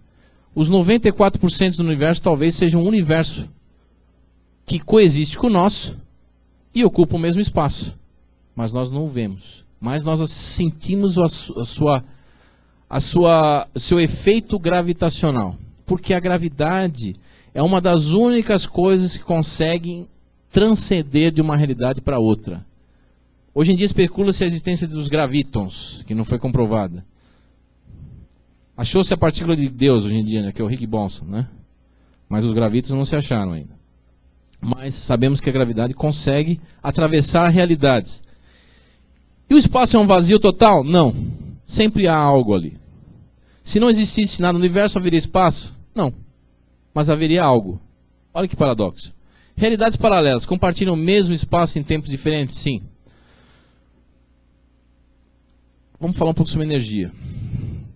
os 94% do universo talvez seja um universo que coexiste com o nosso e ocupa o mesmo espaço. Mas nós não o vemos. Mas nós sentimos o seu efeito gravitacional. Porque a gravidade é uma das únicas coisas que conseguem transcender de uma realidade para outra. Hoje em dia especula-se a existência dos gravitons, que não foi comprovada. Achou-se a partícula de Deus hoje em dia, né, que é o Higgs boson, né? Mas os gravitons não se acharam ainda. Mas sabemos que a gravidade consegue atravessar realidades. E o espaço é um vazio total? Não. Sempre há algo ali. Se não existisse nada no universo, haveria espaço? Não. Mas haveria algo. Olha que paradoxo. Realidades paralelas compartilham o mesmo espaço em tempos diferentes? Sim. Vamos falar um pouco sobre energia.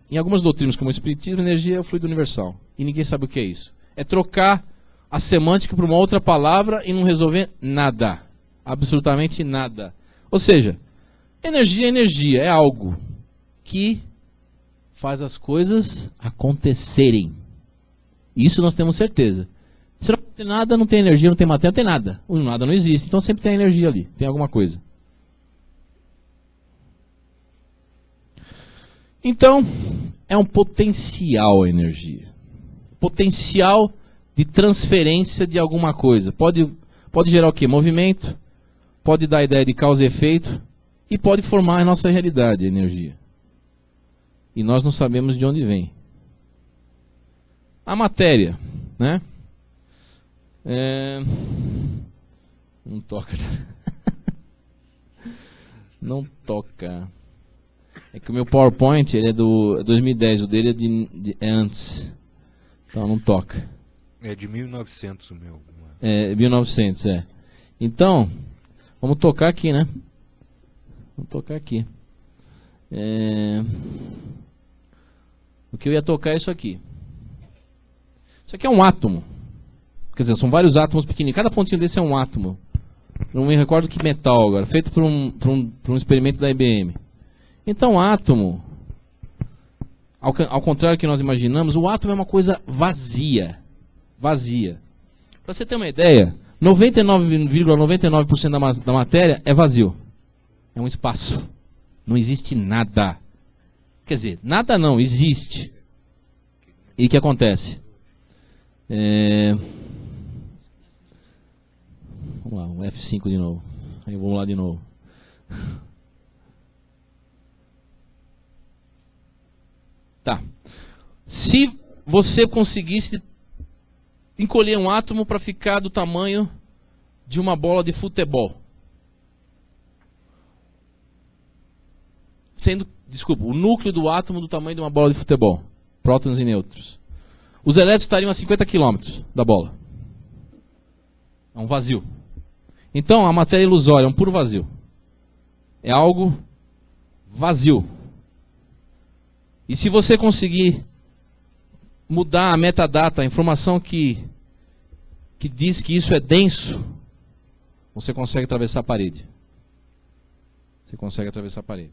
Em algumas doutrinas, como o Espiritismo, energia é o fluido universal. E ninguém sabe o que é isso. É trocar a semântica por uma outra palavra e não resolver nada. Absolutamente nada. Ou seja, energia é energia, é algo que faz as coisas acontecerem. Isso nós temos certeza. Se não tem nada, não tem energia, não tem matéria, não tem nada. O nada não existe, então sempre tem energia ali, tem alguma coisa. Então, é um potencial a energia. Potencial de transferência de alguma coisa. Pode gerar o quê? Movimento, pode dar a ideia de causa e efeito, e pode formar a nossa realidade, a energia. E nós não sabemos de onde vem. A matéria, né? Não toca. Não toca. É que o meu PowerPoint ele é do 2010, o dele é antes. Então não toca. É de 1900 o meu. É, 1900, é. Então, vamos tocar aqui, né? Vamos tocar aqui. O que eu ia tocar é isso aqui. Isso aqui é um átomo. Quer dizer, são vários átomos pequenininhos. Cada pontinho desse é um átomo. Não me recordo que metal agora. Feito por um experimento da IBM. Então, átomo, ao contrário do que nós imaginamos, o átomo é uma coisa vazia. Vazia. Para você ter uma ideia, 99,99% da matéria é vazio. É um espaço. Não existe nada. Quer dizer, nada não, existe. E o que acontece? Vamos lá, um F5 de novo. Aí vamos lá de novo. Tá. Se você conseguisse encolher um átomo para ficar do tamanho de uma bola de futebol. Desculpa, o núcleo do átomo do tamanho de uma bola de futebol. Prótons e nêutrons. Os elétrons estariam a 50 km da bola. É um vazio. Então, a matéria ilusória é um puro vazio. É algo vazio. E se você conseguir mudar a metadata, a informação que diz que isso é denso, você consegue atravessar a parede. Você consegue atravessar a parede.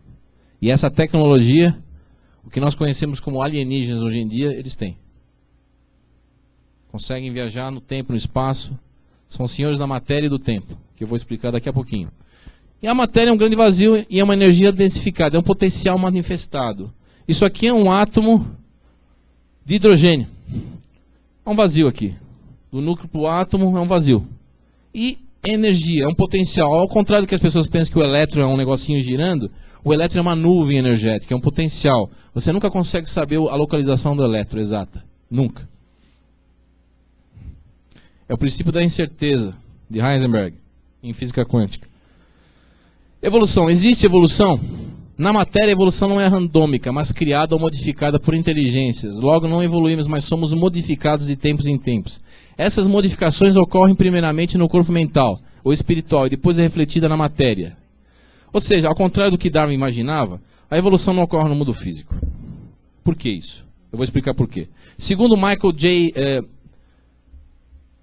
E essa tecnologia, o que nós conhecemos como alienígenas hoje em dia, eles têm. Conseguem viajar no tempo, no espaço. São senhores da matéria e do tempo, que eu vou explicar daqui a pouquinho. E a matéria é um grande vazio e é uma energia densificada, é um potencial manifestado. Isso aqui é um átomo de hidrogênio. É um vazio aqui. Do núcleo para o átomo é um vazio. E energia, é um potencial. Ao contrário do que as pessoas pensam que o elétron é um negocinho girando, o elétron é uma nuvem energética, é um potencial. Você nunca consegue saber a localização do elétron exata. Nunca. É o princípio da incerteza, de Heisenberg, em física quântica. Evolução. Existe evolução? Na matéria, a evolução não é randômica, mas criada ou modificada por inteligências. Logo, não evoluímos, mas somos modificados de tempos em tempos. Essas modificações ocorrem primeiramente no corpo mental, ou espiritual, e depois é refletida na matéria. Ou seja, ao contrário do que Darwin imaginava, a evolução não ocorre no mundo físico. Por que isso? Eu vou explicar por quê. Segundo Michael J.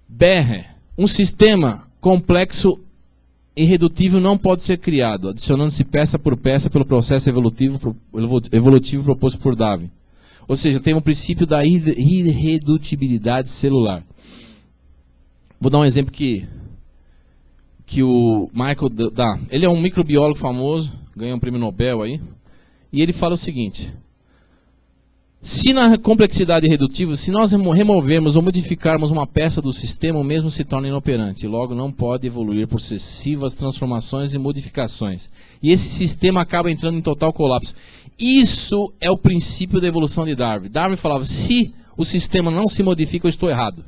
Behe, um sistema complexo irredutível não pode ser criado, adicionando-se peça por peça pelo processo evolutivo proposto por Darwin. Ou seja, tem um princípio da irredutibilidade celular. Vou dar um exemplo que o Michael dá. Ele é um microbiólogo famoso, ganhou um prêmio Nobel aí, e ele fala o seguinte: se na complexidade irredutível, se nós removermos ou modificarmos uma peça do sistema, o mesmo se torna inoperante. Logo, não pode evoluir por sucessivas transformações e modificações. E esse sistema acaba entrando em total colapso. Isso é o princípio da evolução de Darwin. Darwin falava, se o sistema não se modifica, eu estou errado.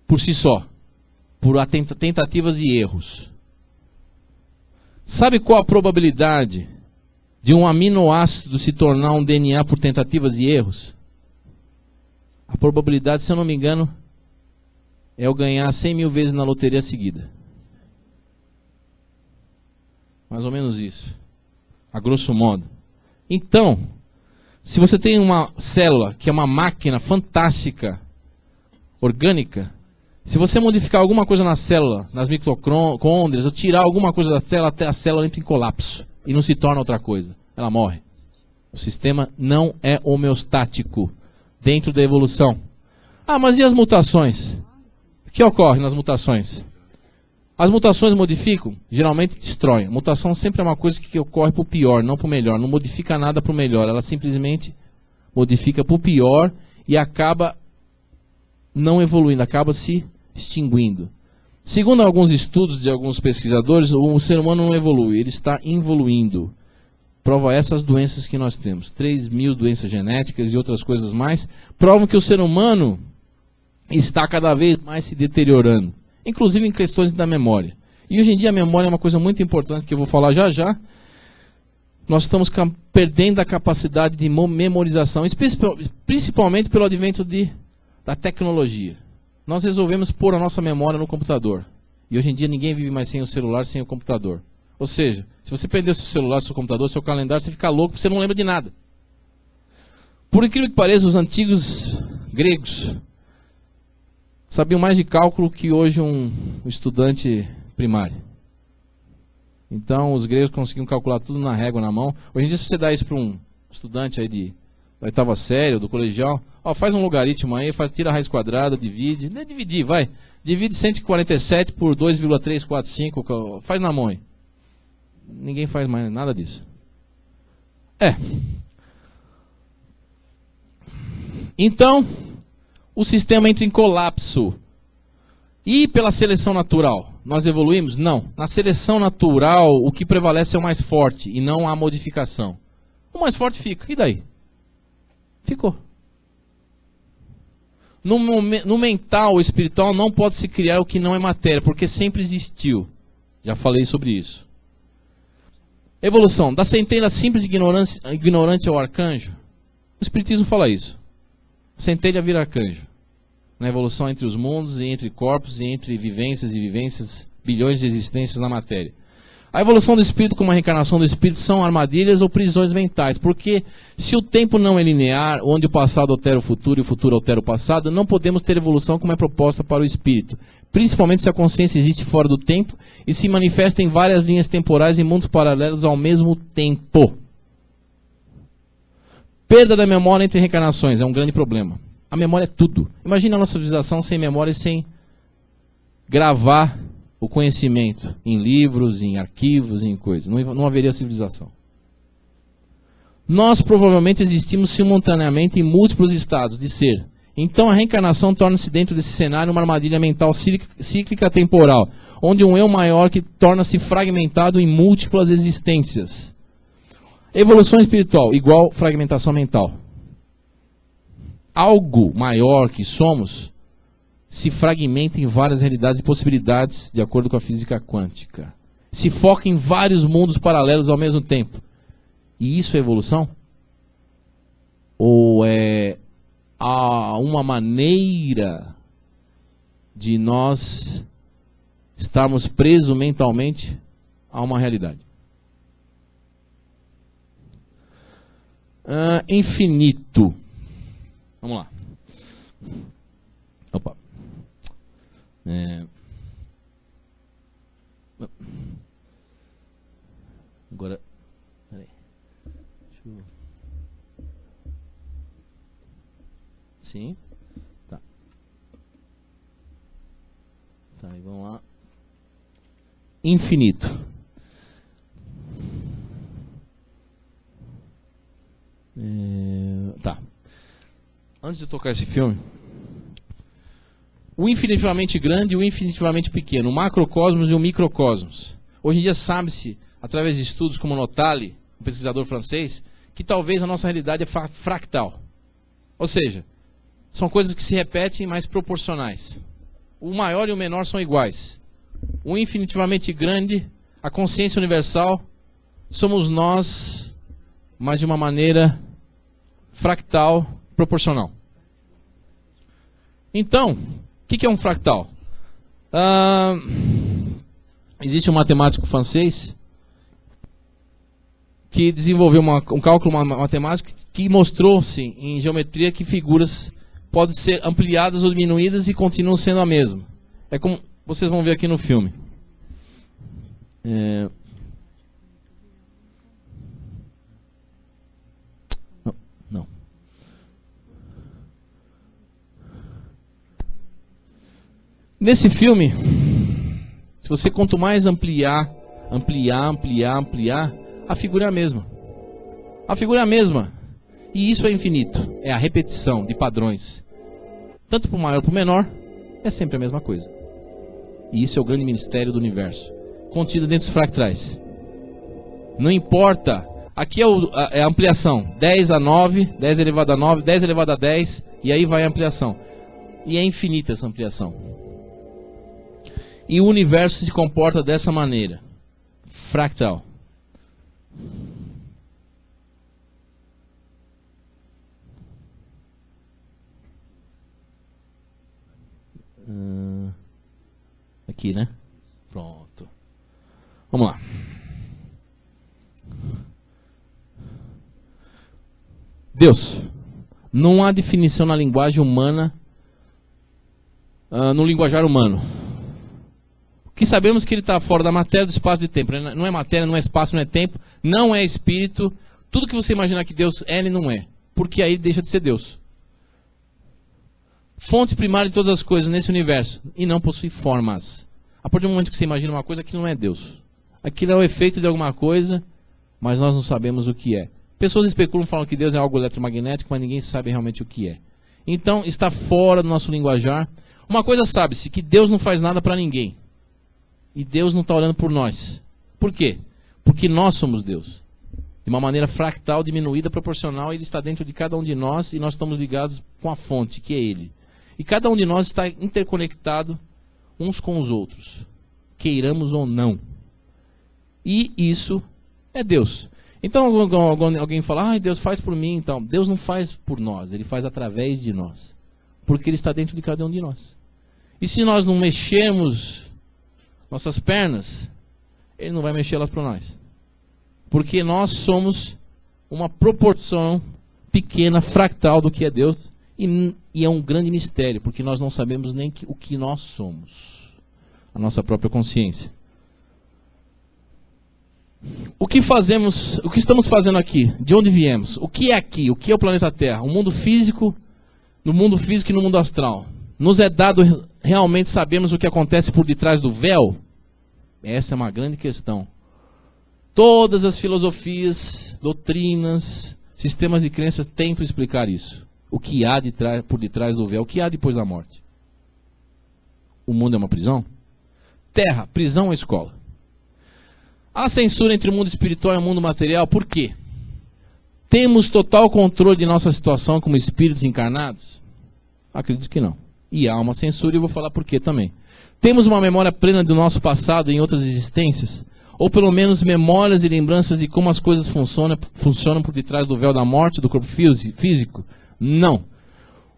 Por si só. Por tentativas e erros. Sabe qual a probabilidade de um aminoácido se tornar um DNA por tentativas e erros? A probabilidade, se eu não me engano, é eu ganhar 100 mil vezes na loteria seguida. Mais ou menos isso. A grosso modo. Então, se você tem uma célula que é uma máquina fantástica, orgânica, se você modificar alguma coisa na célula, nas mitocôndrias, ou tirar alguma coisa da célula, até a célula entra em colapso. E não se torna outra coisa. Ela morre. O sistema não é homeostático dentro da evolução. Ah, mas e as mutações? O que ocorre nas mutações? As mutações modificam? Geralmente destroem. Mutação sempre é uma coisa que ocorre para o pior, não para o melhor. Não modifica nada para o melhor. Ela simplesmente modifica para o pior e acaba não evoluindo, acaba se extinguindo. Segundo alguns estudos de alguns pesquisadores, o ser humano não evolui, ele está involuindo. Prova essas doenças que nós temos. 3.000 doenças genéticas e outras coisas mais, provam que o ser humano está cada vez mais se deteriorando. Inclusive em questões da memória. E hoje em dia a memória é uma coisa muito importante que eu vou falar já já. nós estamos perdendo a capacidade de memorização, principalmente pelo advento da tecnologia. Nós resolvemos pôr a nossa memória no computador. E hoje em dia ninguém vive mais sem o celular, sem o computador. Ou seja, se você perder seu celular, seu computador, seu calendário, você fica louco, você não lembra de nada. Por incrível que pareça, os antigos gregos sabiam mais de cálculo que hoje um estudante primário. Então, os gregos conseguiam calcular tudo na régua, na mão. Hoje em dia, se você dá isso para um estudante aí da oitava série, ou do colegial, faz um logaritmo aí, tira a raiz quadrada, divide. Não é dividir, vai. Divide 147 por 2,345, faz na mão aí. Ninguém faz mais nada disso. Então, o sistema entra em colapso. E pela seleção natural, nós evoluímos? Não. Na seleção natural, o que prevalece é o mais forte e não a modificação. O mais forte fica. E daí? Ficou. No mental, o espiritual, não pode se criar o que não é matéria, porque sempre existiu. Já falei sobre isso. Evolução. Da centelha simples e ignorante ao arcanjo. O espiritismo fala isso. Centelha vira arcanjo. Na evolução entre os mundos e entre corpos e entre vivências e vivências, bilhões de existências na matéria. A evolução do espírito como a reencarnação do espírito são armadilhas ou prisões mentais, porque se o tempo não é linear, onde o passado altera o futuro e o futuro altera o passado, não podemos ter evolução como é proposta para o espírito, principalmente se a consciência existe fora do tempo e se manifesta em várias linhas temporais e mundos paralelos ao mesmo tempo. Perda da memória entre reencarnações é um grande problema. A memória é tudo. Imagina a nossa civilização sem memória e sem gravar o conhecimento em livros, em arquivos, em coisas. Não haveria civilização. Nós provavelmente existimos simultaneamente em múltiplos estados de ser. Então a reencarnação torna-se dentro desse cenário uma armadilha mental cíclica temporal, onde um eu maior que torna-se fragmentado em múltiplas existências. Evolução espiritual igual fragmentação mental. Algo maior que somos se fragmenta em várias realidades e possibilidades de acordo com a física quântica. Se foca em vários mundos paralelos ao mesmo tempo. E isso é evolução? Ou é uma maneira de nós estarmos presos mentalmente a uma realidade? Infinito. Vamos lá. Opa. Agora. Peraí. Sim. Tá. Tá, e vamos lá. Infinito. Tá. Antes de tocar esse filme, o infinitivamente grande e o infinitivamente pequeno, o macrocosmos e o microcosmos. Hoje em dia sabe-se, através de estudos como Notali, um pesquisador francês, que talvez a nossa realidade é fractal. Ou seja, são coisas que se repetem, mas proporcionais. O maior e o menor são iguais. O infinitivamente grande, a consciência universal, somos nós, mas de uma maneira fractal, proporcional. Então, o que é um fractal? Existe um matemático francês que desenvolveu um cálculo matemático que mostrou-se em geometria que figuras podem ser ampliadas ou diminuídas e continuam sendo a mesma. É como vocês vão ver aqui no filme. Não. Nesse filme, se você quanto mais ampliar, a figura é a mesma. A figura é a mesma. E isso é infinito. É a repetição de padrões. Tanto para o maior para o menor, é sempre a mesma coisa. E isso é o grande mistério do universo, contido dentro dos fractais. Não importa. Aqui é a ampliação. 10 a 9, 10 elevado a 9, 10 elevado a 10, e aí vai a ampliação. E é infinita essa ampliação. E o universo se comporta dessa maneira. Fractal. Aqui, né? Pronto. Vamos lá. Deus. Não há definição na linguagem humana, no linguajar humano. Que sabemos que ele está fora da matéria, do espaço e do tempo. Não é matéria, não é espaço, não é tempo, não é espírito. Tudo que você imaginar que Deus é, ele não é. Porque aí ele deixa de ser Deus. Fonte primária de todas as coisas nesse universo. E não possui formas. A partir do momento que você imagina uma coisa, aquilo não é Deus. Aquilo é o efeito de alguma coisa, mas nós não sabemos o que é. Pessoas especulam, falam que Deus é algo eletromagnético, mas ninguém sabe realmente o que é. Então, está fora do nosso linguajar. Uma coisa sabe-se, que Deus não faz nada para ninguém. E Deus não está olhando por nós. Por quê? Porque nós somos Deus. De uma maneira fractal, diminuída, proporcional, Ele está dentro de cada um de nós e nós estamos ligados com a fonte, que é Ele. E cada um de nós está interconectado uns com os outros, queiramos ou não. E isso é Deus. Então alguém fala, Deus faz por mim. Então, Deus não faz por nós, Ele faz através de nós. Porque Ele está dentro de cada um de nós. E se nós não mexermos nossas pernas, Ele não vai mexê-las para nós. Porque nós somos uma proporção pequena, fractal do que é Deus. E é um grande mistério, porque nós não sabemos nem o que nós somos. A nossa própria consciência. O que fazemos, o que estamos fazendo aqui? De onde viemos? O que é aqui? O que é o planeta Terra? O mundo físico, no mundo físico e no mundo astral. Nos é dado realmente sabermos o que acontece por detrás do véu? Essa é uma grande questão. Todas as filosofias, doutrinas, sistemas de crenças tentam explicar isso. O que há por detrás do véu? O que há depois da morte? O mundo é uma prisão? Terra, prisão ou escola? Há censura entre o mundo espiritual e o mundo material, por quê? Temos total controle de nossa situação como espíritos encarnados? Acredito que não. E há uma censura e eu vou falar por quê também. Temos uma memória plena do nosso passado em outras existências? Ou pelo menos memórias e lembranças de como as coisas funcionam por detrás do véu da morte, do corpo físico? Não.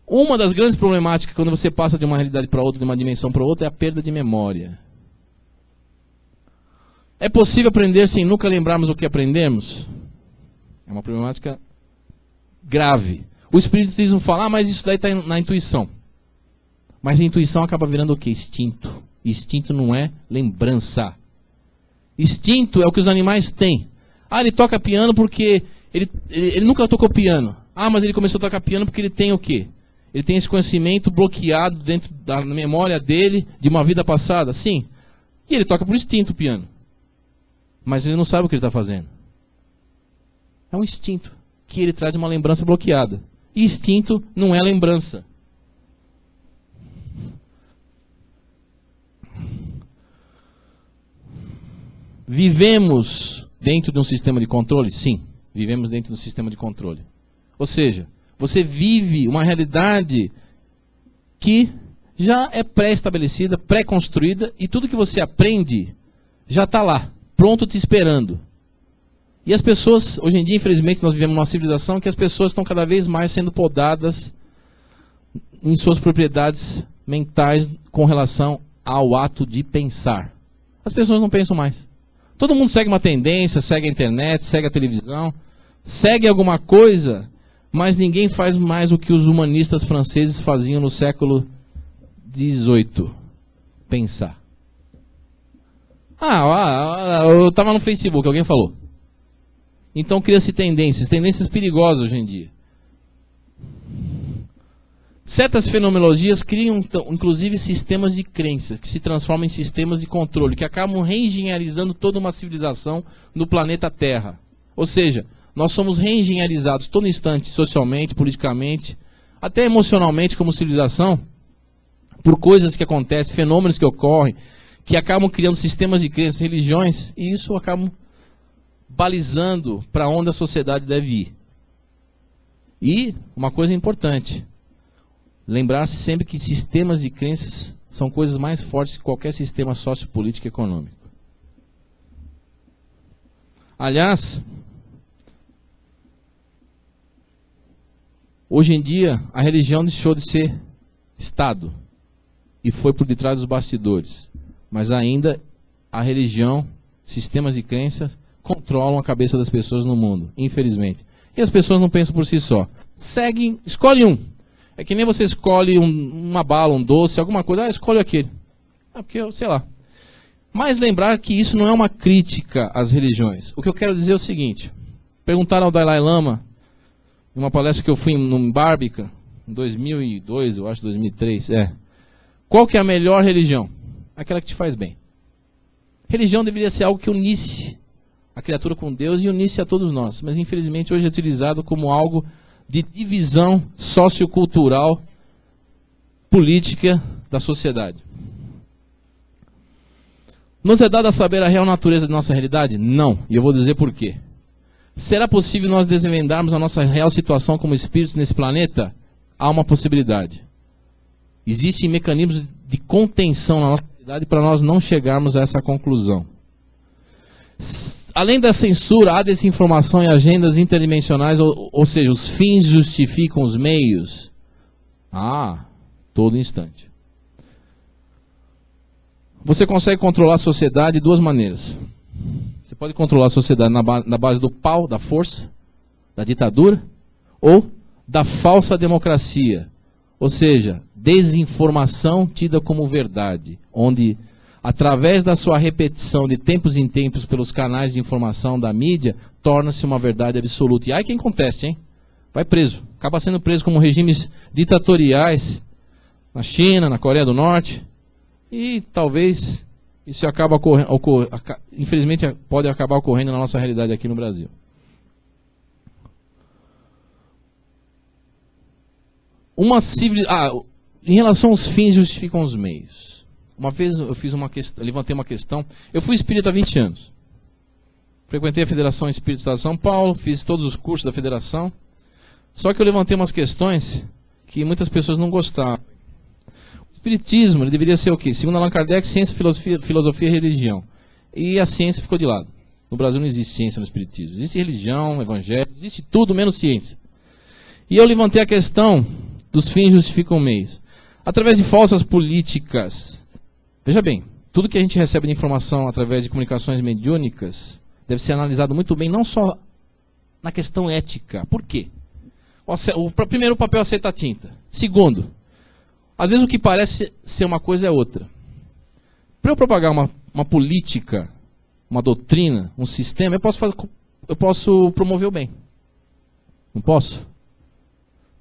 Uma das grandes problemáticas quando você passa de uma realidade para outra, de uma dimensão para outra, é a perda de memória. É possível aprender sem nunca lembrarmos o que aprendemos? É uma problemática grave. O Espiritismo fala, mas isso daí está na intuição. Mas a intuição acaba virando o quê? Instinto. Instinto não é lembrança. Instinto é o que os animais têm. Ele toca piano porque ele nunca tocou piano. Mas ele começou a tocar piano porque ele tem o quê? Ele tem esse conhecimento bloqueado dentro da memória dele de uma vida passada. Sim. E ele toca por instinto o piano. Mas ele não sabe o que ele está fazendo. É um instinto que ele traz uma lembrança bloqueada. E instinto não é lembrança. Vivemos dentro de um sistema de controle? Sim, vivemos dentro de um sistema de controle. Ou seja, você vive uma realidade que já é pré-estabelecida, pré-construída, e tudo que você aprende já está lá, pronto te esperando. E as pessoas, hoje em dia, infelizmente, nós vivemos numa civilização que as pessoas estão cada vez mais sendo podadas em suas propriedades mentais com relação ao ato de pensar. As pessoas não pensam mais. Todo mundo segue uma tendência, segue a internet, segue a televisão, segue alguma coisa, mas ninguém faz mais o que os humanistas franceses faziam no século XVIII. Pensar. Eu estava no Facebook, alguém falou. Então cria-se tendências perigosas hoje em dia. Certas fenomenologias criam, inclusive, sistemas de crença, que se transformam em sistemas de controle, que acabam reengenharizando toda uma civilização no planeta Terra. Ou seja, nós somos reengenharizados todo instante, socialmente, politicamente, até emocionalmente como civilização, por coisas que acontecem, fenômenos que ocorrem, que acabam criando sistemas de crença, religiões, e isso acaba balizando para onde a sociedade deve ir. E uma coisa importante, lembrar-se sempre que sistemas de crenças são coisas mais fortes que qualquer sistema sociopolítico e econômico. Aliás, hoje em dia, a religião deixou de ser Estado e foi por detrás dos bastidores. Mas ainda a religião, sistemas de crenças, controlam a cabeça das pessoas no mundo, infelizmente. E as pessoas não pensam por si só. Seguem, escolhe um. É que nem você escolhe uma bala, um doce, alguma coisa, escolhe aquele. Porque, sei lá. Mas lembrar que isso não é uma crítica às religiões. O que eu quero dizer é o seguinte. Perguntaram ao Dalai Lama, em uma palestra que eu fui em Barbican, em 2002, eu acho, 2003, qual que é a melhor religião? Aquela que te faz bem. Religião deveria ser algo que unisse a criatura com Deus e unisse a todos nós. Mas infelizmente hoje é utilizado como algo de divisão sociocultural, política da sociedade. Nos é dado a saber a real natureza de nossa realidade? Não. E eu vou dizer por quê. Será possível nós desvendarmos a nossa real situação como espíritos nesse planeta? Há uma possibilidade. Existem mecanismos de contenção na nossa realidade para nós não chegarmos a essa conclusão. Além da censura, há desinformação e agendas interdimensionais, ou seja, os fins justificam os meios. Todo instante. Você consegue controlar a sociedade de duas maneiras. Você pode controlar a sociedade na base do pau, da força, da ditadura, ou da falsa democracia. Ou seja, desinformação tida como verdade, onde, através da sua repetição de tempos em tempos pelos canais de informação da mídia, torna-se uma verdade absoluta. E aí quem conteste, hein? Vai preso. Acaba sendo preso como regimes ditatoriais na China, na Coreia do Norte. E talvez isso acaba infelizmente pode acabar ocorrendo na nossa realidade aqui no Brasil. Em relação aos fins justificam os meios. Uma vez eu fiz levantei uma questão. Eu fui espírita há 20 anos. Frequentei a Federação Espírita de São Paulo, fiz todos os cursos da federação. Só que eu levantei umas questões que muitas pessoas não gostaram. O espiritismo, ele deveria ser o quê? Segundo Allan Kardec, ciência, filosofia e religião. E a ciência ficou de lado. No Brasil não existe ciência no espiritismo. Existe religião, evangelho, existe tudo menos ciência. E eu levantei a questão dos fins justificam meios. Através de falsas políticas. Veja bem, tudo que a gente recebe de informação através de comunicações mediúnicas deve ser analisado muito bem, não só na questão ética. Por quê? Primeiro, o papel aceita a tinta. Segundo, às vezes o que parece ser uma coisa é outra. Para eu propagar uma política, uma doutrina, um sistema, eu posso promover o bem. Não posso?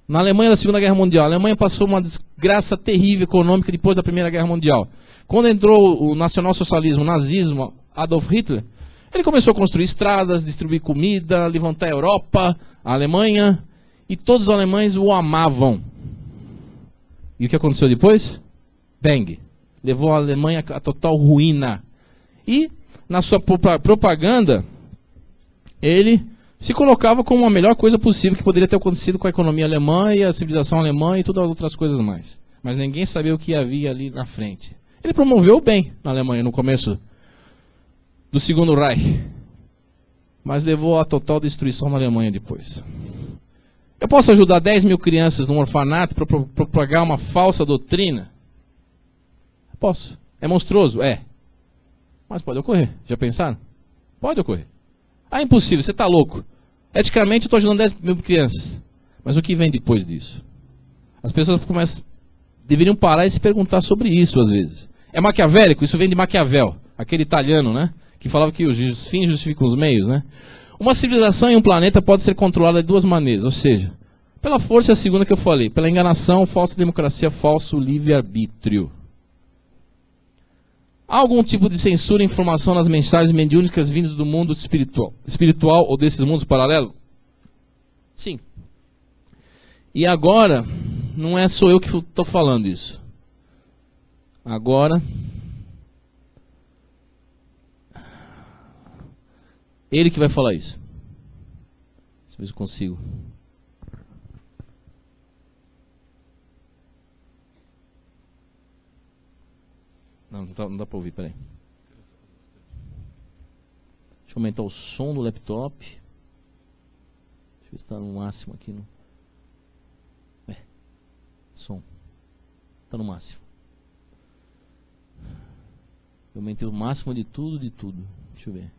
Na Alemanha da Segunda Guerra Mundial, a Alemanha passou uma desgraça terrível econômica depois da Primeira Guerra Mundial. Quando entrou o nacionalsocialismo, o nazismo, Adolf Hitler, ele começou a construir estradas, distribuir comida, levantar a Europa, a Alemanha, e todos os alemães o amavam. E o que aconteceu depois? Bang! Levou a Alemanha à total ruína. E, na sua propaganda, ele se colocava como a melhor coisa possível que poderia ter acontecido com a economia alemã e a civilização alemã e todas as outras coisas mais. Mas ninguém sabia o que havia ali na frente. Ele promoveu o bem na Alemanha no começo do Segundo Reich, mas levou à total destruição na Alemanha depois. Eu posso ajudar 10 mil crianças num orfanato para propagar uma falsa doutrina? Posso. É monstruoso? É. Mas pode ocorrer. Já pensaram? Pode ocorrer. É impossível, você está louco. Eticamente eu estou ajudando 10 mil crianças. Mas o que vem depois disso? As pessoas deveriam parar e se perguntar sobre isso às vezes. É maquiavélico? Isso vem de Maquiavel, aquele italiano, né? Que falava que os fins justificam os meios, né? Uma civilização em um planeta pode ser controlada de duas maneiras, ou seja, pela força, a segunda que eu falei, pela enganação, falsa democracia, falso livre-arbítrio. Há algum tipo de censura e informação nas mensagens mediúnicas vindas do mundo espiritual ou desses mundos paralelos? Sim. E agora, não é só eu que estou falando isso. Agora, ele que vai falar isso. Deixa eu ver se eu consigo. Não dá para ouvir, peraí. Deixa eu aumentar o som do laptop. Deixa eu ver se está no máximo aqui. Som. Está no máximo. Eu aumentei o máximo de tudo, de tudo. Deixa eu ver.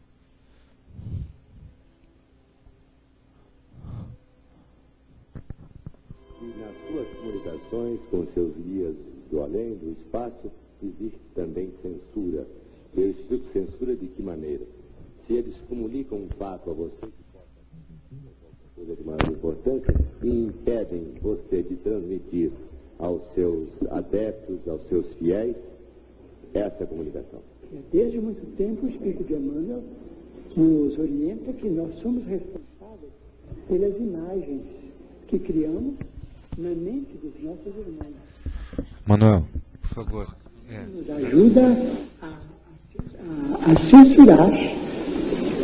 E nas suas comunicações com seus guias do além, do espaço, existe também censura. Eu explico censura de que maneira? Se eles comunicam um fato a você que possa ser coisa de maior importância e impedem você de transmitir aos seus adeptos, aos seus fiéis, essa é a comunicação. Desde muito tempo o Espírito de Emmanuel nos orienta que nós somos responsáveis pelas imagens que criamos na mente dos nossos irmãos. Manuel, por favor. Nos ajuda a censurar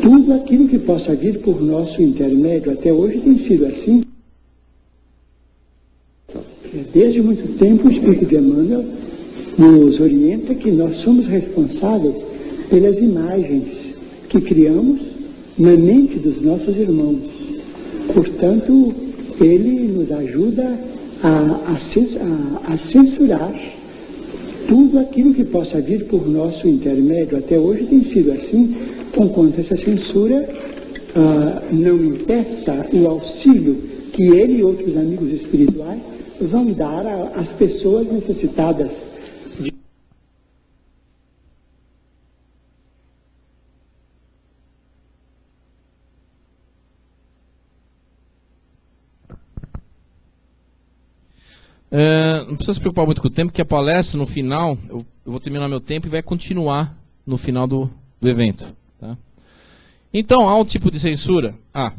tudo aquilo que possa vir por nosso intermédio. Até hoje tem sido assim. Desde muito tempo o Espírito de Emmanuel nos orienta que nós somos responsáveis pelas imagens que criamos na mente dos nossos irmãos. Portanto, ele nos ajuda a censurar tudo aquilo que possa vir por nosso intermédio. Até hoje tem sido assim, conquanto essa censura não impeça o auxílio que ele e outros amigos espirituais vão dar às pessoas necessitadas. Não precisa se preocupar muito com o tempo, porque a palestra no final, eu vou terminar meu tempo e vai continuar no final do evento. Tá? Então, há um tipo de censura? Há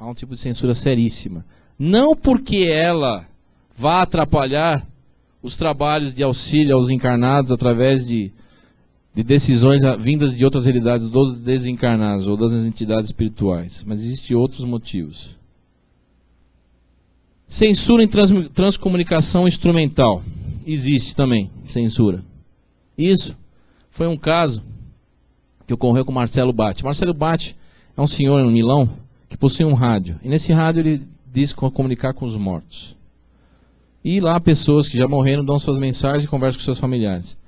um tipo de censura seríssima. Não porque ela vá atrapalhar os trabalhos de auxílio aos encarnados através de decisões vindas de outras realidades, dos desencarnados ou das entidades espirituais, mas existem outros motivos. Censura em transcomunicação instrumental. Existe também censura. Isso foi um caso que ocorreu com Marcelo Batti. Marcelo Batti é um senhor em Milão que possui um rádio. E nesse rádio ele diz comunicar com os mortos. E lá pessoas que já morreram dão suas mensagens e conversam com seus familiares.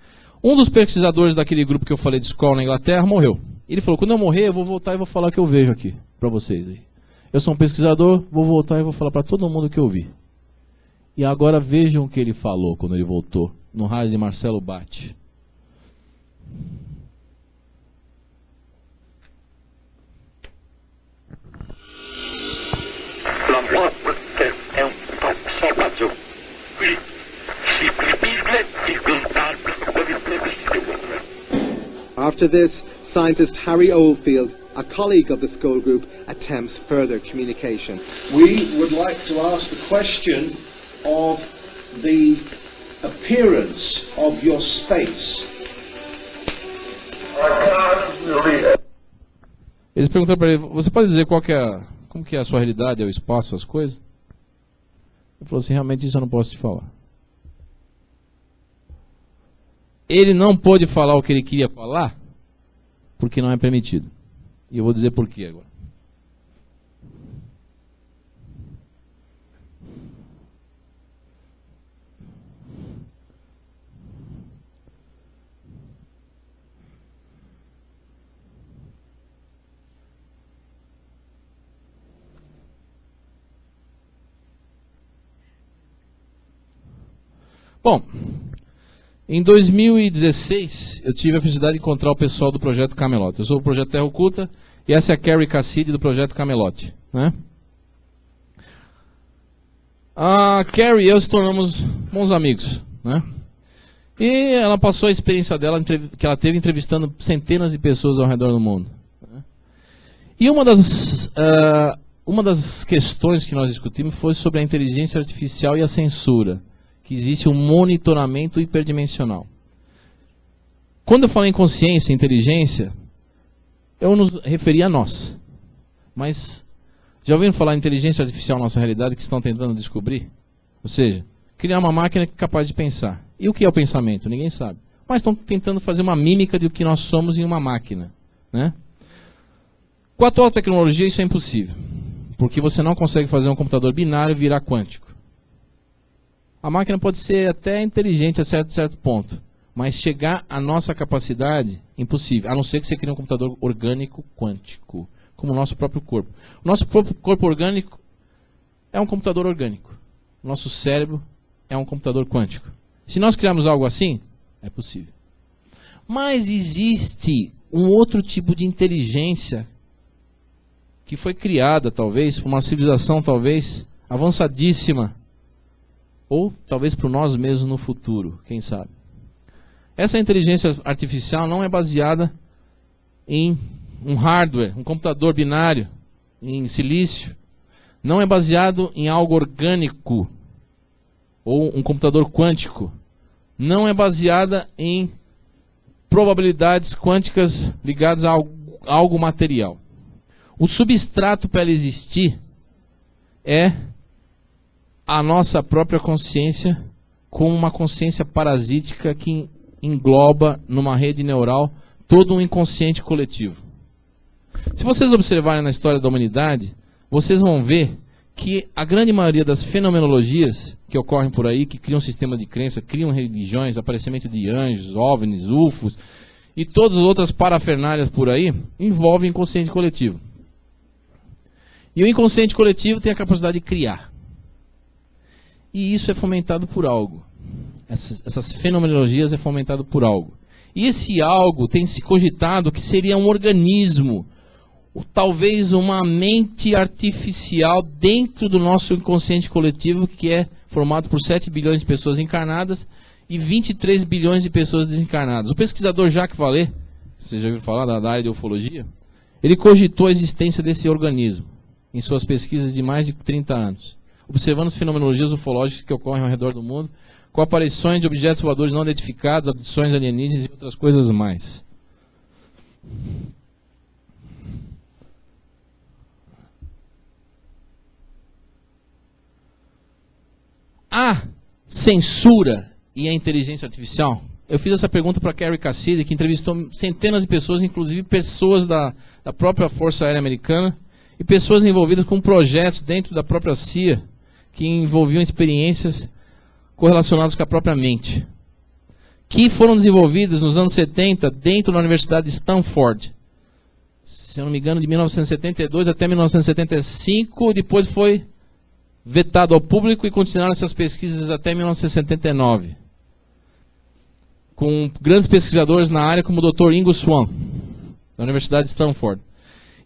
Um dos pesquisadores daquele grupo que eu falei de escola na Inglaterra morreu. Ele falou, quando eu morrer eu vou voltar e vou falar o que eu vejo aqui para vocês aí. Eu sou um pesquisador, vou voltar e vou falar para todo mundo o que eu vi. E agora vejam o que ele falou quando ele voltou, no rádio de Marcelo Batti. La morte è un passaggio. Qui si prefigge il contatto con il previsto. After this, scientist Harry Oldfield, a colleague of the Skoll Group, attempts further communication. We would like to ask the question of the appearance of your space. Eles perguntaram para ele, você pode dizer qual que é, como que é a sua realidade, é o espaço, as coisas? Ele falou assim, realmente isso eu não posso te falar. Ele não pôde falar o que ele queria falar, porque não é permitido. E eu vou dizer por quê agora. Bom, em 2016 eu tive a felicidade de encontrar o pessoal do Projeto Camelot. Eu sou do Projeto Terra Oculta e essa é a Carrie Cassidy do Projeto Camelot, né? A Carrie e eu se tornamos bons amigos, né? E ela passou a experiência dela que ela teve entrevistando centenas de pessoas ao redor do mundo, né? E uma das questões que nós discutimos foi sobre a inteligência artificial e a censura. Que existe um monitoramento hiperdimensional. Quando eu falei em consciência e inteligência, eu nos referi a nós. Mas já ouviram falar em inteligência artificial na nossa realidade que estão tentando descobrir? Ou seja, criar uma máquina capaz de pensar. E o que é o pensamento? Ninguém sabe. Mas estão tentando fazer uma mímica do que nós somos em uma máquina, né? Com a atual tecnologia isso é impossível. Porque você não consegue fazer um computador binário virar quântico. A máquina pode ser até inteligente a certo ponto, Mas chegar à nossa capacidade, impossível. A não ser que você crie um computador orgânico quântico, como o nosso próprio corpo. O nosso próprio corpo orgânico é um computador orgânico. O nosso cérebro é um computador quântico. Se nós criarmos algo assim, é possível. Mas existe um outro tipo de inteligência que foi criada, talvez, por uma civilização, talvez, avançadíssima. Ou, talvez, por nós mesmos no futuro, quem sabe. Essa inteligência artificial não é baseada em um hardware, um computador binário, em silício. Não é baseado em algo orgânico, ou um computador quântico. Não é baseada em probabilidades quânticas ligadas a algo material. O substrato para ela existir é a nossa própria consciência, com uma consciência parasítica que engloba numa rede neural todo um inconsciente coletivo. Se vocês observarem na história da humanidade, vocês vão ver que a grande maioria das fenomenologias que ocorrem por aí, que criam sistema de crença, criam religiões, aparecimento de anjos, OVNIs, UFOs e todas as outras parafernálias por aí, envolvem inconsciente coletivo. E o inconsciente coletivo tem a capacidade de criar. E isso é fomentado por algo. Essas fenomenologias é fomentado por algo. E esse algo tem se cogitado que seria um organismo, ou talvez uma mente artificial dentro do nosso inconsciente coletivo, que é formado por 7 bilhões de pessoas encarnadas e 23 bilhões de pessoas desencarnadas. O pesquisador Jacques Vallée, você já ouviu falar da área de ufologia, ele cogitou a existência desse organismo em suas pesquisas de mais de 30 anos, observando as fenomenologias ufológicas que ocorrem ao redor do mundo, com aparições de objetos voadores não identificados, abduções alienígenas e outras coisas mais. A censura e a inteligência artificial? Eu fiz essa pergunta para Carrie Cassidy, que entrevistou centenas de pessoas, inclusive pessoas da própria Força Aérea Americana e pessoas envolvidas com projetos dentro da própria CIA que envolviam experiências correlacionadas com a própria mente, que foram desenvolvidas nos anos 70 dentro da Universidade de Stanford. Se eu não me engano, de 1972 até 1975, depois foi vetado ao público e continuaram essas pesquisas até 1979. Com grandes pesquisadores na área, como o Dr. Ingo Swann, da Universidade de Stanford.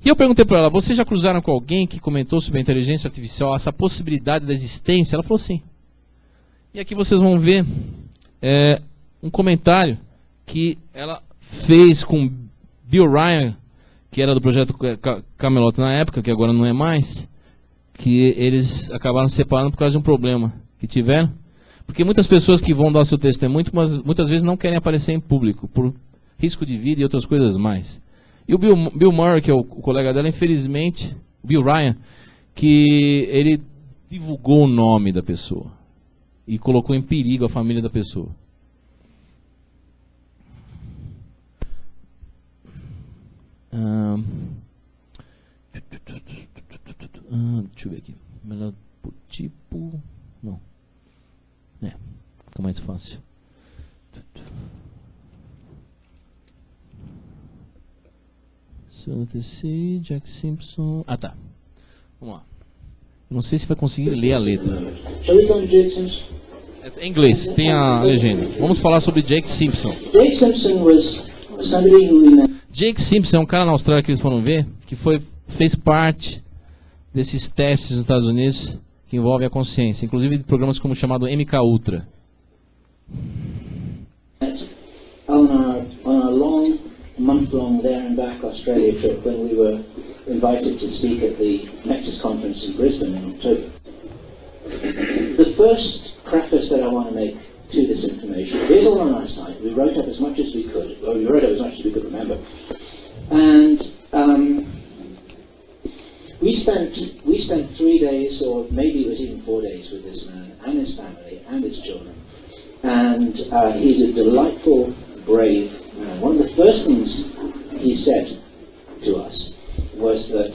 E eu perguntei para ela, vocês já cruzaram com alguém que comentou sobre a inteligência artificial, essa possibilidade da existência? Ela falou sim. E aqui vocês vão ver um comentário que ela fez com Bill Ryan, que era do projeto Camelot na época, que agora não é mais, que eles acabaram se separando por causa de um problema que tiveram. Porque muitas pessoas que vão dar seu testemunho, muitas vezes não querem aparecer em público, por risco de vida e outras coisas mais. E o Bill Murray, que é o colega dela, infelizmente, Bill Ryan, que ele divulgou o nome da pessoa e colocou em perigo a família da pessoa. Deixa eu ver aqui. Melhor por tipo. Não. Fica mais fácil. CTC, Jack Simpson. Ah, tá. Vamos lá. Não sei se vai conseguir ler a letra. É em inglês, tem a legenda. Vamos falar sobre Jake Simpson. Jake Simpson é um cara na Austrália que eles foram ver, que fez parte desses testes nos Estados Unidos que envolvem a consciência, inclusive de programas como o chamado MK Ultra. On our long, month-long there and back Australia trip, when we were invited to speak at the Nexus conference in Brisbane in October. The first preface that I want to make to this information, it is all on our site. We wrote up as much as we could, or we wrote up as much as we could remember. And we spent 3 days, or maybe it was even 4 days, with this man and his family and his children. And he's a delightful, brave man. One of the first things he said to us was that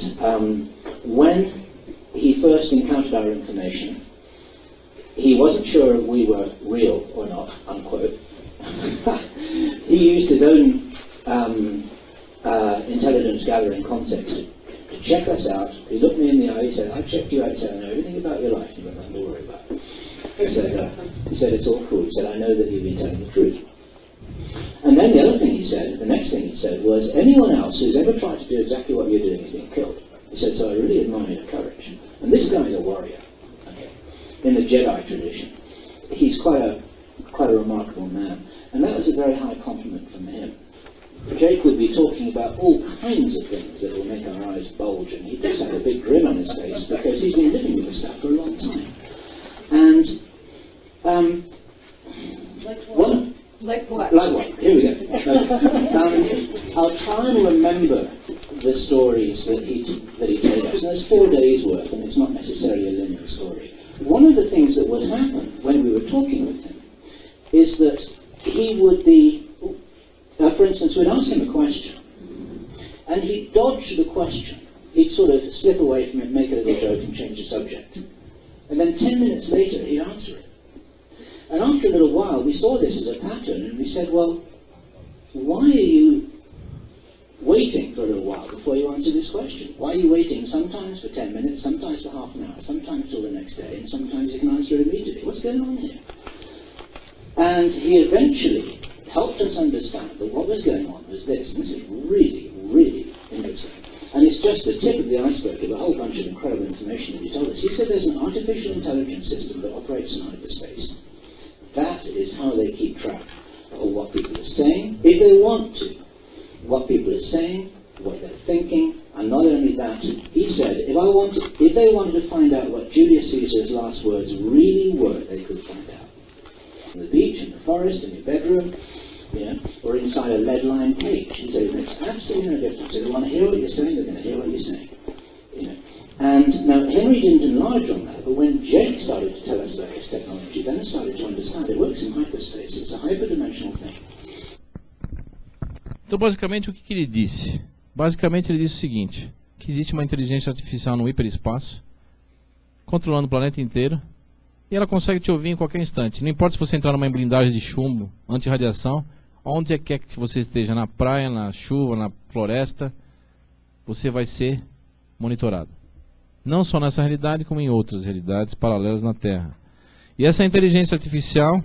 when he first encountered our information, he wasn't sure if we were real or not, unquote, he used his own intelligence gathering concept to check us out. He looked me in the eye, he said, "I've checked you out, he said, I know everything about your life, you've got nothing to worry about." He said, "It's all cool." He said, "I know that you've been telling the truth." And then the other thing he said, the next thing he said was, anyone else who's ever tried to do exactly what you're doing is being killed. He said, "So I really admire your courage." And this guy's a warrior, okay, in the Jedi tradition. He's quite a remarkable man. And that was a very high compliment from him. Jake would be talking about all kinds of things that will make our eyes bulge, and he just had a big grin on his face because he's been living with this stuff for a long time. And like what? Like what? Here we go. I'll try and remember the stories that he told us. And there's 4 days worth, and it's not necessarily a linear story. One of the things that would happen when we were talking with him is that he would be, for instance, we'd ask him a question, and he'd dodge the question. He'd sort of slip away from it, make a little joke, and change the subject. And then 10 minutes later, he'd answer it. And after a little while, we saw this as a pattern, and we said, well, why are you waiting for a little while before you answer this question? Why are you waiting sometimes for 10 minutes, sometimes for half an hour, sometimes till the next day, and sometimes you can answer it immediately? What's going on here? And he eventually helped us understand that what was going on was this. This is really, really interesting. And it's just the tip of the iceberg of a whole bunch of incredible information that he told us. He said there's an artificial intelligence system that operates in hyperspace. That is how they keep track of what people are saying, if they want to. What people are saying, what they're thinking, and not only that, he said, if they wanted to find out what Julius Caesar's last words really were, they could find out. On the beach, in the forest, in your bedroom, or inside a lead-lined cage. He said, it makes absolutely no difference. If they want to hear what you're saying, they're going to hear what you're saying. And now, Henry didn't enlarge on that, but when Jake started to tell us about his technology, then I started to understand it works in hyperspace. It's a hyperdimensional thing. Então, basicamente, o que ele disse? Basicamente, ele disse o seguinte, que existe uma inteligência artificial no hiperespaço, controlando o planeta inteiro, e ela consegue te ouvir em qualquer instante. Não importa se você entrar numa blindagem de chumbo, anti-radiação, onde quer que você esteja, na praia, na chuva, na floresta, você vai ser monitorado. Não só nessa realidade, como em outras realidades paralelas na Terra. E essa inteligência artificial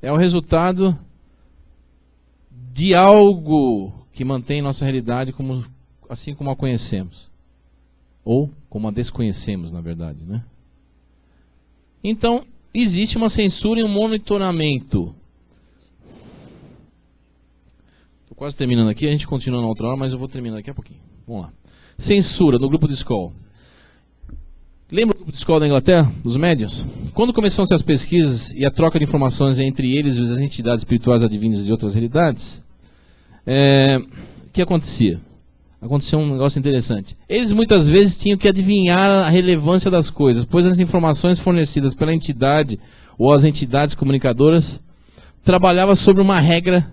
é o resultado de algo que mantém nossa realidade assim como a conhecemos. Ou como a desconhecemos, na verdade, né? Então, existe uma censura e um monitoramento. Estou quase terminando aqui, a gente continua na outra hora, mas eu vou terminar daqui a pouquinho. Vamos lá. Censura no grupo de Skoll. Lembra do grupo de Skoll da Inglaterra, dos médiuns? Quando começaram-se as pesquisas e a troca de informações entre eles e as entidades espirituais advindas de outras realidades, o que acontecia? Aconteceu um negócio interessante. Eles muitas vezes tinham que adivinhar a relevância das coisas, pois as informações fornecidas pela entidade ou as entidades comunicadoras trabalhavam sobre uma regra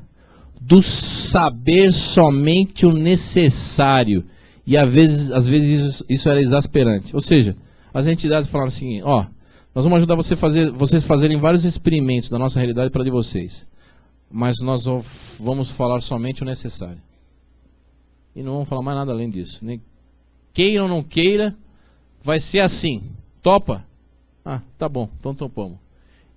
do saber somente o necessário. E às vezes isso era exasperante. Ou seja, as entidades falaram assim, nós vamos ajudar vocês a fazerem vários experimentos da nossa realidade para de vocês. Mas nós vamos falar somente o necessário. E não vamos falar mais nada além disso. Nem queira ou não queira, vai ser assim. Topa? Tá bom, então topamos.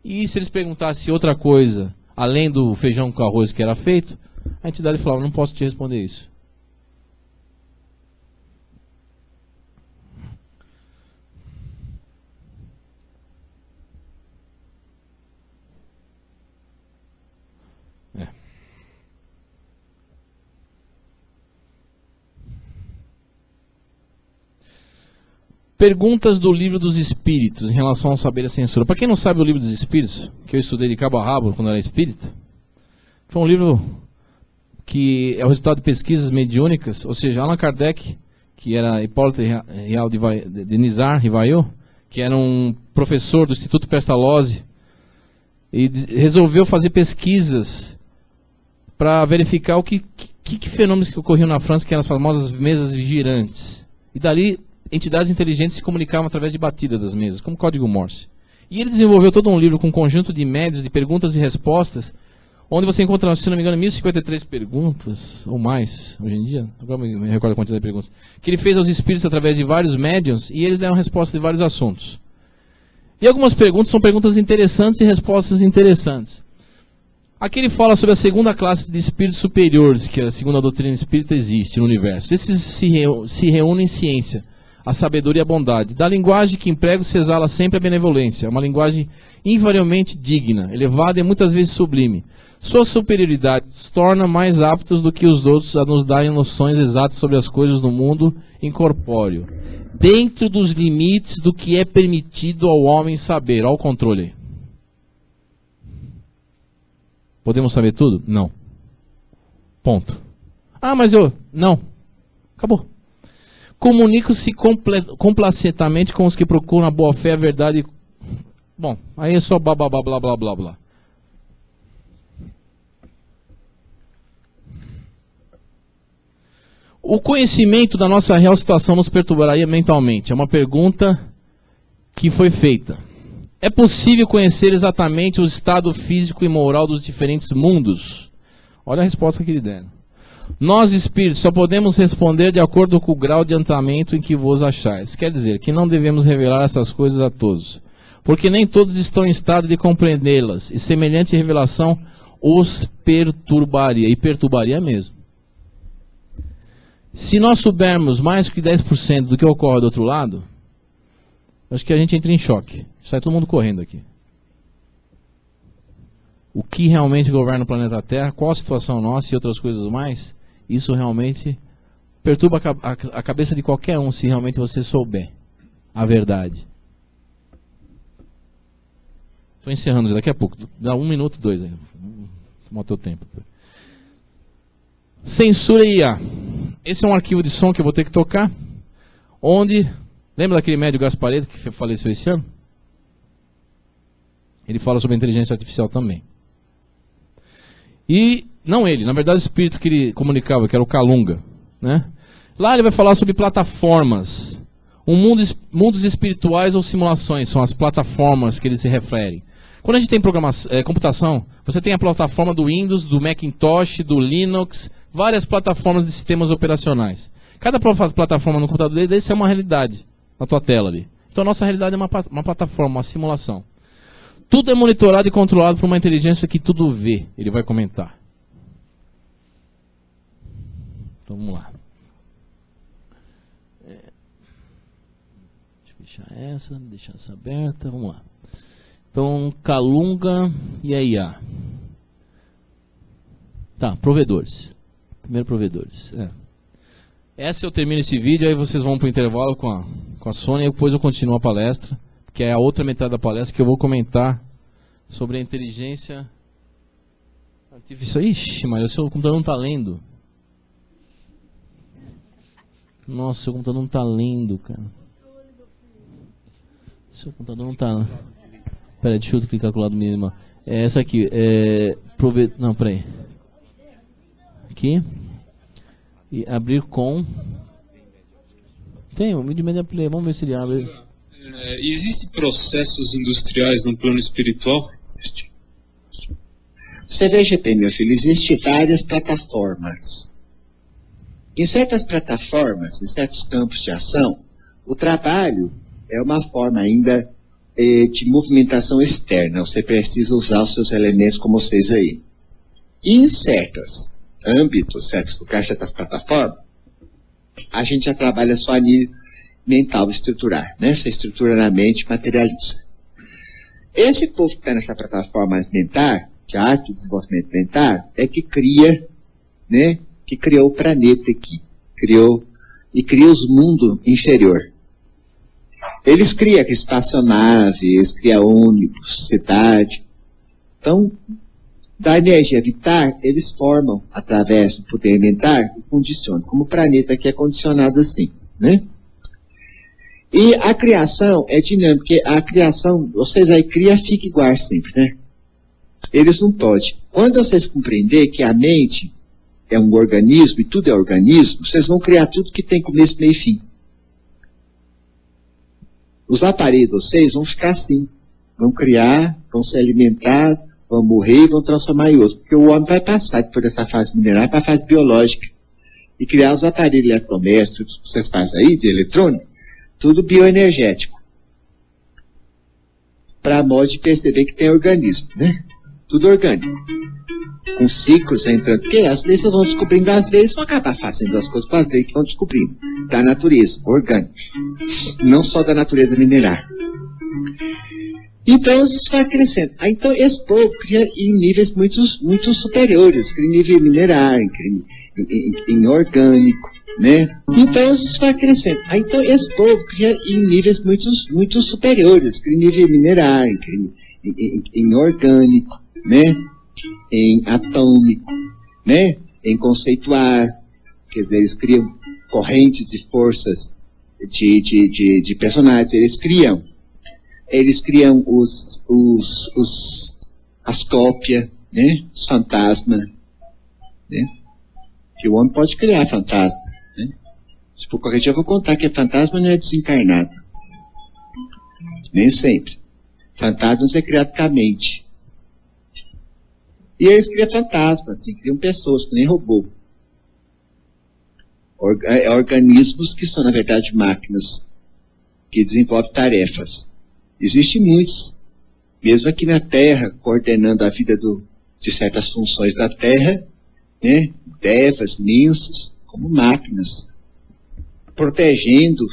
E se eles perguntassem outra coisa, além do feijão com arroz que era feito, a entidade falava, não posso te responder isso. Perguntas do Livro dos Espíritos em relação ao saber e a censura. Para quem não sabe o Livro dos Espíritos, que eu estudei de cabo a rabo quando era espírita, foi um livro que é o resultado de pesquisas mediúnicas, ou seja, Allan Kardec, que era Hipólito Real de Nizar Rivail, que era um professor do Instituto Pestalozzi, e resolveu fazer pesquisas para verificar o que fenômenos que ocorriam na França, que eram as famosas mesas girantes. E dali entidades inteligentes se comunicavam através de batida das mesas, como código Morse. E ele desenvolveu todo um livro com um conjunto de médios, de perguntas e respostas, onde você encontra, se não me engano, 1053 perguntas, ou mais, hoje em dia, agora me recordo a quantidade de perguntas, que ele fez aos espíritos através de vários médiuns, e eles deram resposta de vários assuntos. E algumas perguntas são perguntas interessantes e respostas interessantes. Aqui ele fala sobre a segunda classe de espíritos superiores, que a segunda doutrina espírita existe no universo. Esses se reúnem em ciência, a sabedoria e a bondade. Da linguagem que emprego se exala sempre a benevolência. É uma linguagem invariavelmente digna, elevada e muitas vezes sublime. Sua superioridade os torna mais aptos do que os outros a nos darem noções exatas sobre as coisas do mundo incorpóreo, dentro dos limites do que é permitido ao homem saber. Olha o controle aí. Podemos saber tudo? Não. Ponto. Ah, mas eu... Não. Acabou. Comunico-se complacentamente com os que procuram a boa fé, a verdade. Bom, aí é só blá blá blá blá blá blá blá. O conhecimento da nossa real situação nos perturbaria mentalmente? É uma pergunta que foi feita. É possível conhecer exatamente o estado físico e moral dos diferentes mundos? Olha a resposta que ele deram. Nós, espíritos, só podemos responder de acordo com o grau de adiantamento em que vos achais. Quer dizer, que não devemos revelar essas coisas a todos, porque nem todos estão em estado de compreendê-las, e semelhante revelação os perturbaria, e perturbaria mesmo. Se nós soubermos mais que 10% do que ocorre do outro lado, acho que a gente entra em choque. Sai todo mundo correndo aqui. O que realmente governa o planeta Terra, qual a situação nossa e outras coisas mais, isso realmente perturba a cabeça de qualquer um, se realmente você souber a verdade. Estou encerrando daqui a pouco. Dá 1 minuto, 2 aí. Tomar o teu tempo. Censura IA. Esse é um arquivo de som que eu vou ter que tocar, onde... Lembra daquele médio Gasparetto que faleceu esse ano? Ele fala sobre a inteligência artificial também. E, não ele, na verdade o espírito que ele comunicava, que era o Calunga, né? Lá ele vai falar sobre plataformas. Mundos espirituais ou simulações, são as plataformas que eles se referem. Quando a gente tem computação, você tem a plataforma do Windows, do Macintosh, do Linux, várias plataformas de sistemas operacionais. Cada plataforma no computador desse é uma realidade na tua tela ali. Então a nossa realidade é uma plataforma, uma simulação. Tudo é monitorado e controlado por uma inteligência que tudo vê, ele vai comentar. Então vamos lá. Deixa eu fechar deixar essa aberta, vamos lá. Então, Calunga e a IA. Tá, provedores. Primeiro provedores. Essa eu termino esse vídeo, aí vocês vão para o intervalo com a Sônia, e depois eu continuo a palestra, que é a outra metade da palestra, que eu vou comentar sobre a inteligência artificial. Ixi, mas o seu computador não está lendo. Nossa, o seu computador não está lendo, cara. O seu computador não está... Pera aí, deixa eu clicar com o lado mínimo. É essa aqui, não, peraí. Aqui. E abrir com... Tem, o Media Player, vamos ver se ele abre. Existem processos industriais no plano espiritual? Você veja bem, meu filho, existem várias plataformas. Em certas plataformas, em certos campos de ação, o trabalho é uma forma ainda de movimentação externa. Você precisa usar os seus elementos como vocês aí. E em certos âmbitos, certos lugares, certas plataformas, a gente já trabalha só a nível mental estruturar, né? Você estrutura na mente, materializa. Esse povo que está nessa plataforma mental, de arte e desenvolvimento mental, é que cria, né? Que criou o planeta aqui, cria os mundos inferior. Eles criam espaçonave, eles criam ônibus, cidade. Então, da energia vital, eles formam, através do poder mental, e condicionam, como o planeta aqui é condicionado assim, né? E a criação é dinâmica, porque a criação, vocês aí criam, fica igual sempre, né? Eles não podem. Quando vocês compreenderem que a mente é um organismo, e tudo é organismo, vocês vão criar tudo que tem começo, meio e fim. Os aparelhos de vocês vão ficar assim, vão criar, vão se alimentar, vão morrer e vão transformar em outro. Porque o homem vai passar depois dessa fase mineral para a fase biológica. E criar os aparelhos eletrodomésticos, tudo que vocês fazem aí, de eletrônico, tudo bioenergético. Para modo de perceber que tem organismo, né? Tudo orgânico. Com ciclos entrando. Porque as leis vão descobrindo as leis, vão acabar fazendo as coisas com as leis que vão descobrindo. Da natureza, orgânica. Não só da natureza mineral. Então isso vai crescendo. Então esse povo cria em níveis muito superiores, cria em nível mineral, em orgânico, né? Então isso vai crescendo. Então esse povo cria em níveis muito superiores, cria em nível mineral, em orgânico, né? Em atômico, né? Em conceituar, quer dizer, eles criam correntes e forças de personagens, eles criam as cópias, né? Os fantasmas, né? Que o homem pode criar fantasma, né? Se for qualquer dia eu vou contar que fantasma não é desencarnado. Nem sempre. Fantasmas é criado com a mente. E eles criam fantasmas, assim, criam pessoas, que nem robô. Organismos que são, na verdade, máquinas que desenvolvem tarefas. Existem muitos, mesmo aqui na Terra, coordenando a vida de certas funções da Terra, né? Devas, ninsos, como máquinas, protegendo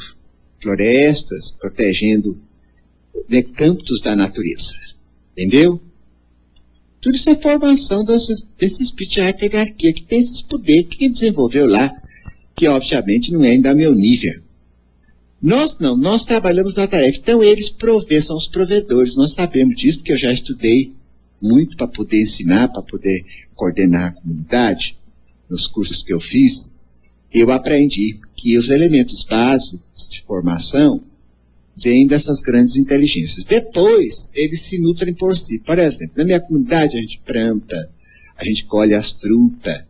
florestas, protegendo, né, campos da natureza. Entendeu? Tudo isso é formação desse espírito de hierarquia que tem esse poder que quem desenvolveu lá, que obviamente não é ainda meu nível. Nós não, nós trabalhamos na tarefa. Então eles são os provedores. Nós sabemos disso, porque eu já estudei muito para poder ensinar, para poder coordenar a comunidade, nos cursos que eu fiz. Eu aprendi que os elementos básicos de formação vêm dessas grandes inteligências. Depois, eles se nutrem por si. Por exemplo, na minha comunidade a gente planta, a gente colhe as frutas,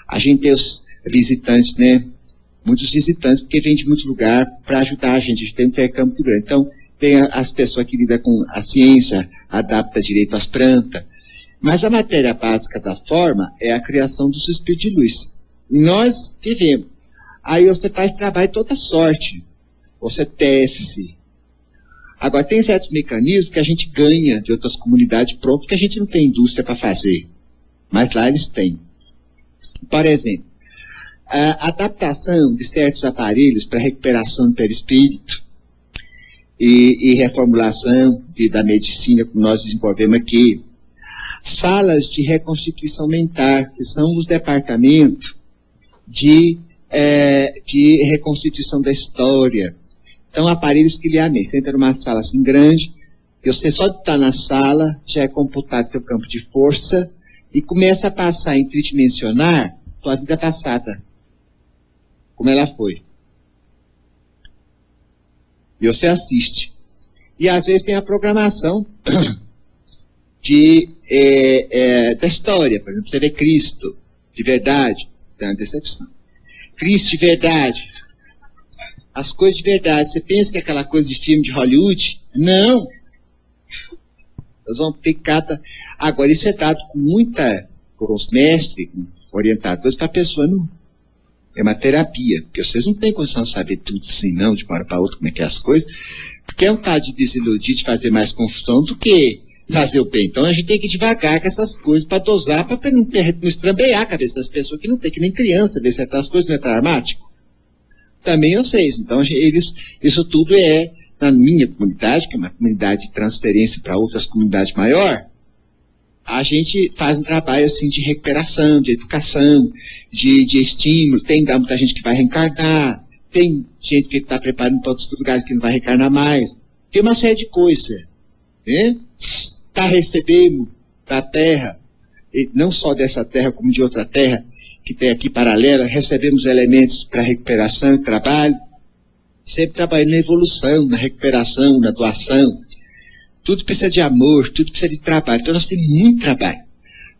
a gente tem os visitantes, né? Muitos visitantes, porque vêm de muito lugar para ajudar a gente tem um intercâmbio muito grande. Então, tem as pessoas que lidam com a ciência, adapta direito às plantas. Mas a matéria básica da forma é a criação dos espíritos de luz. Nós vivemos. Aí você faz trabalho toda sorte. Você tece. Agora, tem certos mecanismos que a gente ganha de outras comunidades pronto, que a gente não tem indústria para fazer. Mas lá eles têm. Por exemplo, a adaptação de certos aparelhos para recuperação do perispírito e reformulação da medicina, como nós desenvolvemos aqui. Salas de reconstituição mental, que são os departamentos de reconstituição da história. Então, aparelhos que lhe amem. Você entra numa sala assim grande, e você só de estar na sala, já é computado seu campo de força, e começa a passar em tridimensionar sua vida passada. Como ela foi. E você assiste. E às vezes tem a programação da história. Por exemplo, você vê Cristo de verdade, tem uma decepção. Cristo de verdade. As coisas de verdade. Você pensa que é aquela coisa de filme de Hollywood? Não. Nós vamos ter cada... Agora, isso é dado com os mestres, com orientadores, para a pessoa não... É uma terapia, porque vocês não têm condição de saber tudo assim, não, de uma hora para outra, como é que é as coisas, porque é um caso de desiludir, de fazer mais confusão do que fazer o bem. Então a gente tem que ir devagar com essas coisas para dosar, para não estrambear a cabeça das pessoas que não tem, que nem criança, ver certas coisas não é traumático. Também vocês. Então isso tudo é, na minha comunidade, que é uma comunidade de transferência para outras comunidades maior, a gente faz um trabalho assim de recuperação, de educação, de estímulo. Tem muita gente que vai reencarnar, tem gente que está preparando para outros lugares que não vai reencarnar mais. Tem uma série de coisas, né? Está recebendo da Terra, e não só dessa Terra como de outra Terra, que tem aqui paralela, recebemos elementos para recuperação e trabalho, sempre trabalhando na evolução, na recuperação, na doação. Tudo precisa de amor, tudo precisa de trabalho. Então nós temos muito trabalho.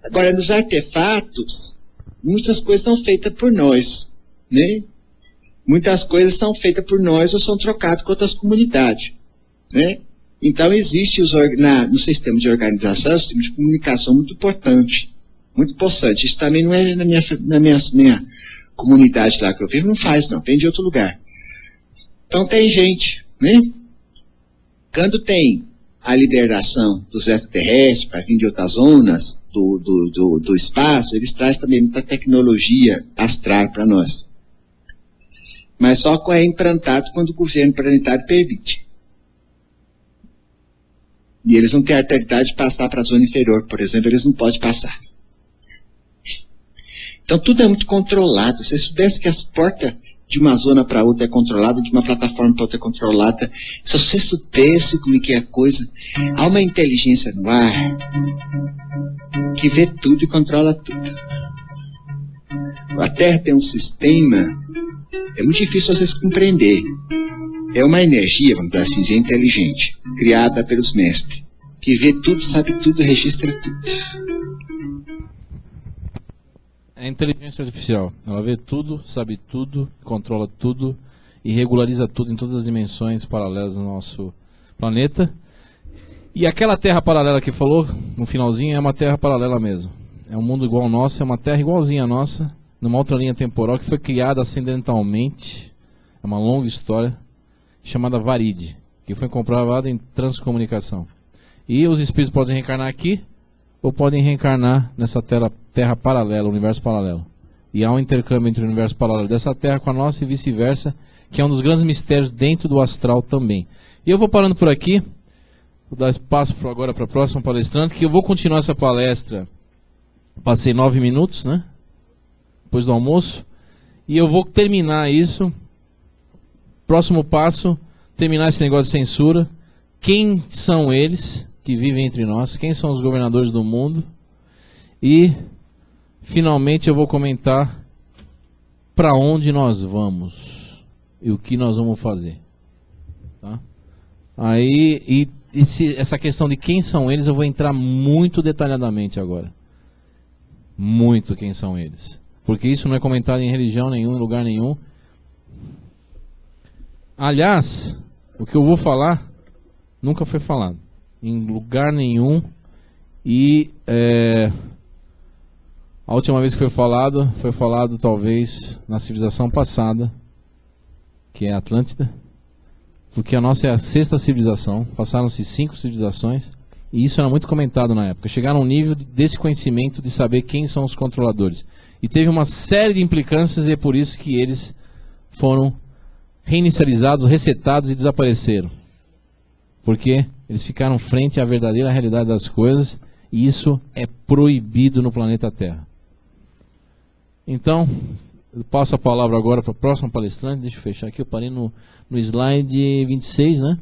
Agora, nos artefatos, muitas coisas são feitas por nós, né? Muitas coisas são feitas por nós ou são trocadas com outras comunidades, né? Então existe no sistema de organização, um sistema de comunicação muito importante. Muito importante. Isso também não é na minha comunidade lá que eu vivo, não faz não, vem de outro lugar. Então tem gente, né? Quando tem a liberação dos extraterrestres para vir de outras zonas do espaço, eles trazem também muita tecnologia astral para nós. Mas só é implantado quando o governo planetário permite. E eles não têm a autoridade de passar para a zona inferior, por exemplo, eles não podem passar. Então tudo é muito controlado. Se você soubesse que as portas de uma zona para outra é controlada, de uma plataforma para outra é controlada, se você soubesse como é que é a coisa, há uma inteligência no ar que vê tudo e controla tudo. A Terra tem um sistema, é muito difícil vocês compreenderem. É uma energia, vamos dizer assim, inteligente, criada pelos mestres, que vê tudo, sabe tudo, registra tudo. É inteligência artificial. Ela vê tudo, sabe tudo, controla tudo e regulariza tudo em todas as dimensões paralelas do nosso planeta. E aquela Terra paralela que falou no finalzinho é uma Terra paralela mesmo. É um mundo igual ao nosso, é uma Terra igualzinha à nossa, numa outra linha temporal que foi criada acidentalmente. É uma longa história, chamada Varide, que foi comprovada em transcomunicação. E os espíritos podem reencarnar aqui, ou podem reencarnar nessa terra paralela, universo paralelo. E há um intercâmbio entre o universo paralelo dessa Terra com a nossa e vice-versa, que é um dos grandes mistérios dentro do astral também. E eu vou parando por aqui, vou dar espaço agora para a próxima palestrante, que eu vou continuar essa palestra. Passei 9 minutos, né? Depois do almoço. E eu vou terminar isso. Próximo passo, terminar esse negócio de censura. Quem são eles que vivem entre nós? Quem são os governadores do mundo? E, finalmente, eu vou comentar para onde nós vamos e o que nós vamos fazer. Tá? Aí, essa questão de quem são eles, eu vou entrar muito detalhadamente agora. Muito quem são eles. Porque isso não é comentado em religião nenhuma, em lugar nenhum. Aliás, o que eu vou falar nunca foi falado em lugar nenhum. E a última vez que foi falado talvez na civilização passada, que é a Atlântida, porque a nossa é a 6ª civilização, passaram-se 5 civilizações, e isso era muito comentado na época. Chegaram a um nível desse conhecimento de saber quem são os controladores. E teve uma série de implicâncias, e é por isso que eles foram reinicializados, resetados e desapareceram. Porque eles ficaram frente à verdadeira realidade das coisas, e isso é proibido no planeta Terra. Então, eu passo a palavra agora para o próximo palestrante. Deixa eu fechar aqui, eu parei no slide 26, né?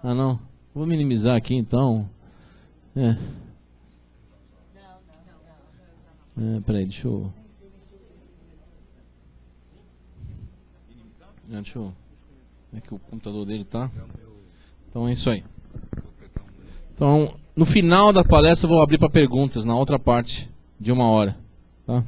Ah, não. Vou minimizar aqui, então. Peraí, deixa eu... Deixa eu... Como é que o computador dele tá? Então é isso aí. Então, no final da palestra eu vou abrir para perguntas, na outra parte de 1 hora. Tá?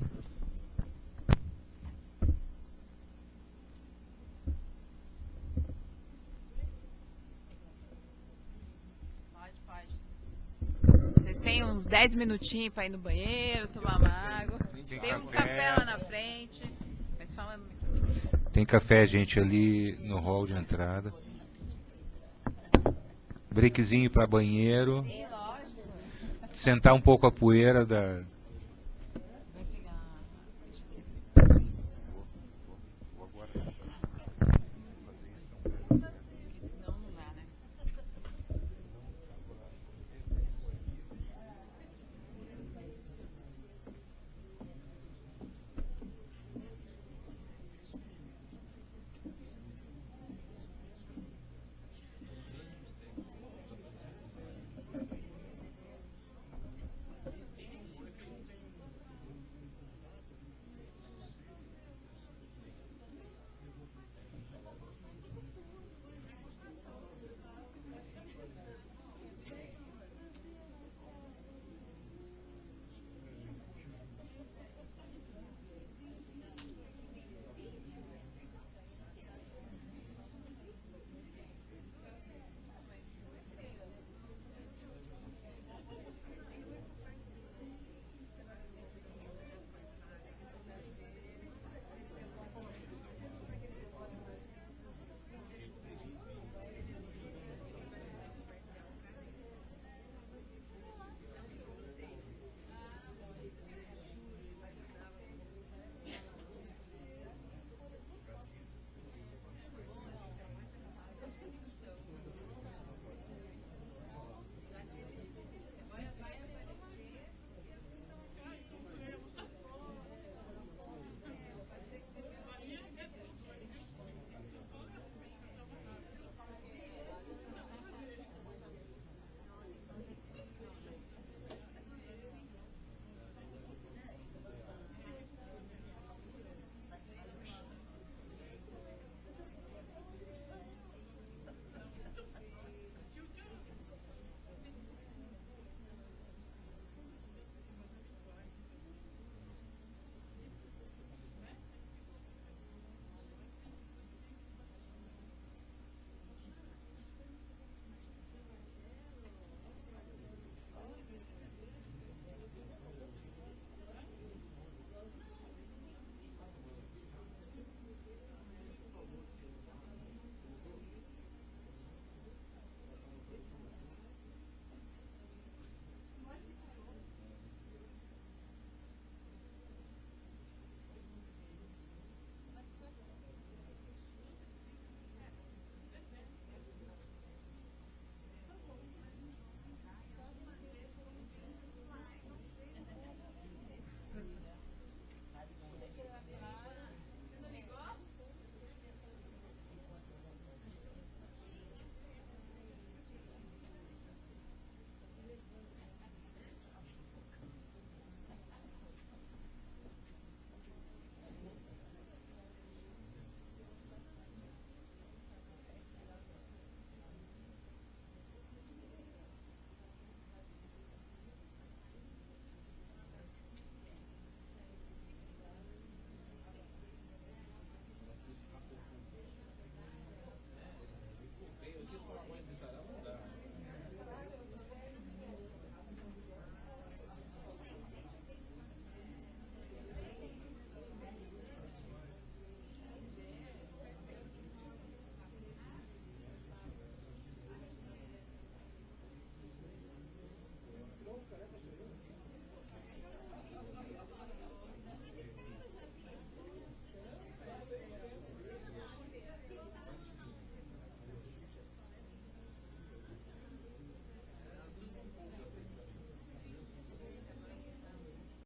Vocês têm uns 10 minutinhos para ir no banheiro, tomar uma água. Tem um café lá na frente. Mas falando... Tem café, gente, ali no hall de entrada. Breakzinho para banheiro. Sentar um pouco a poeira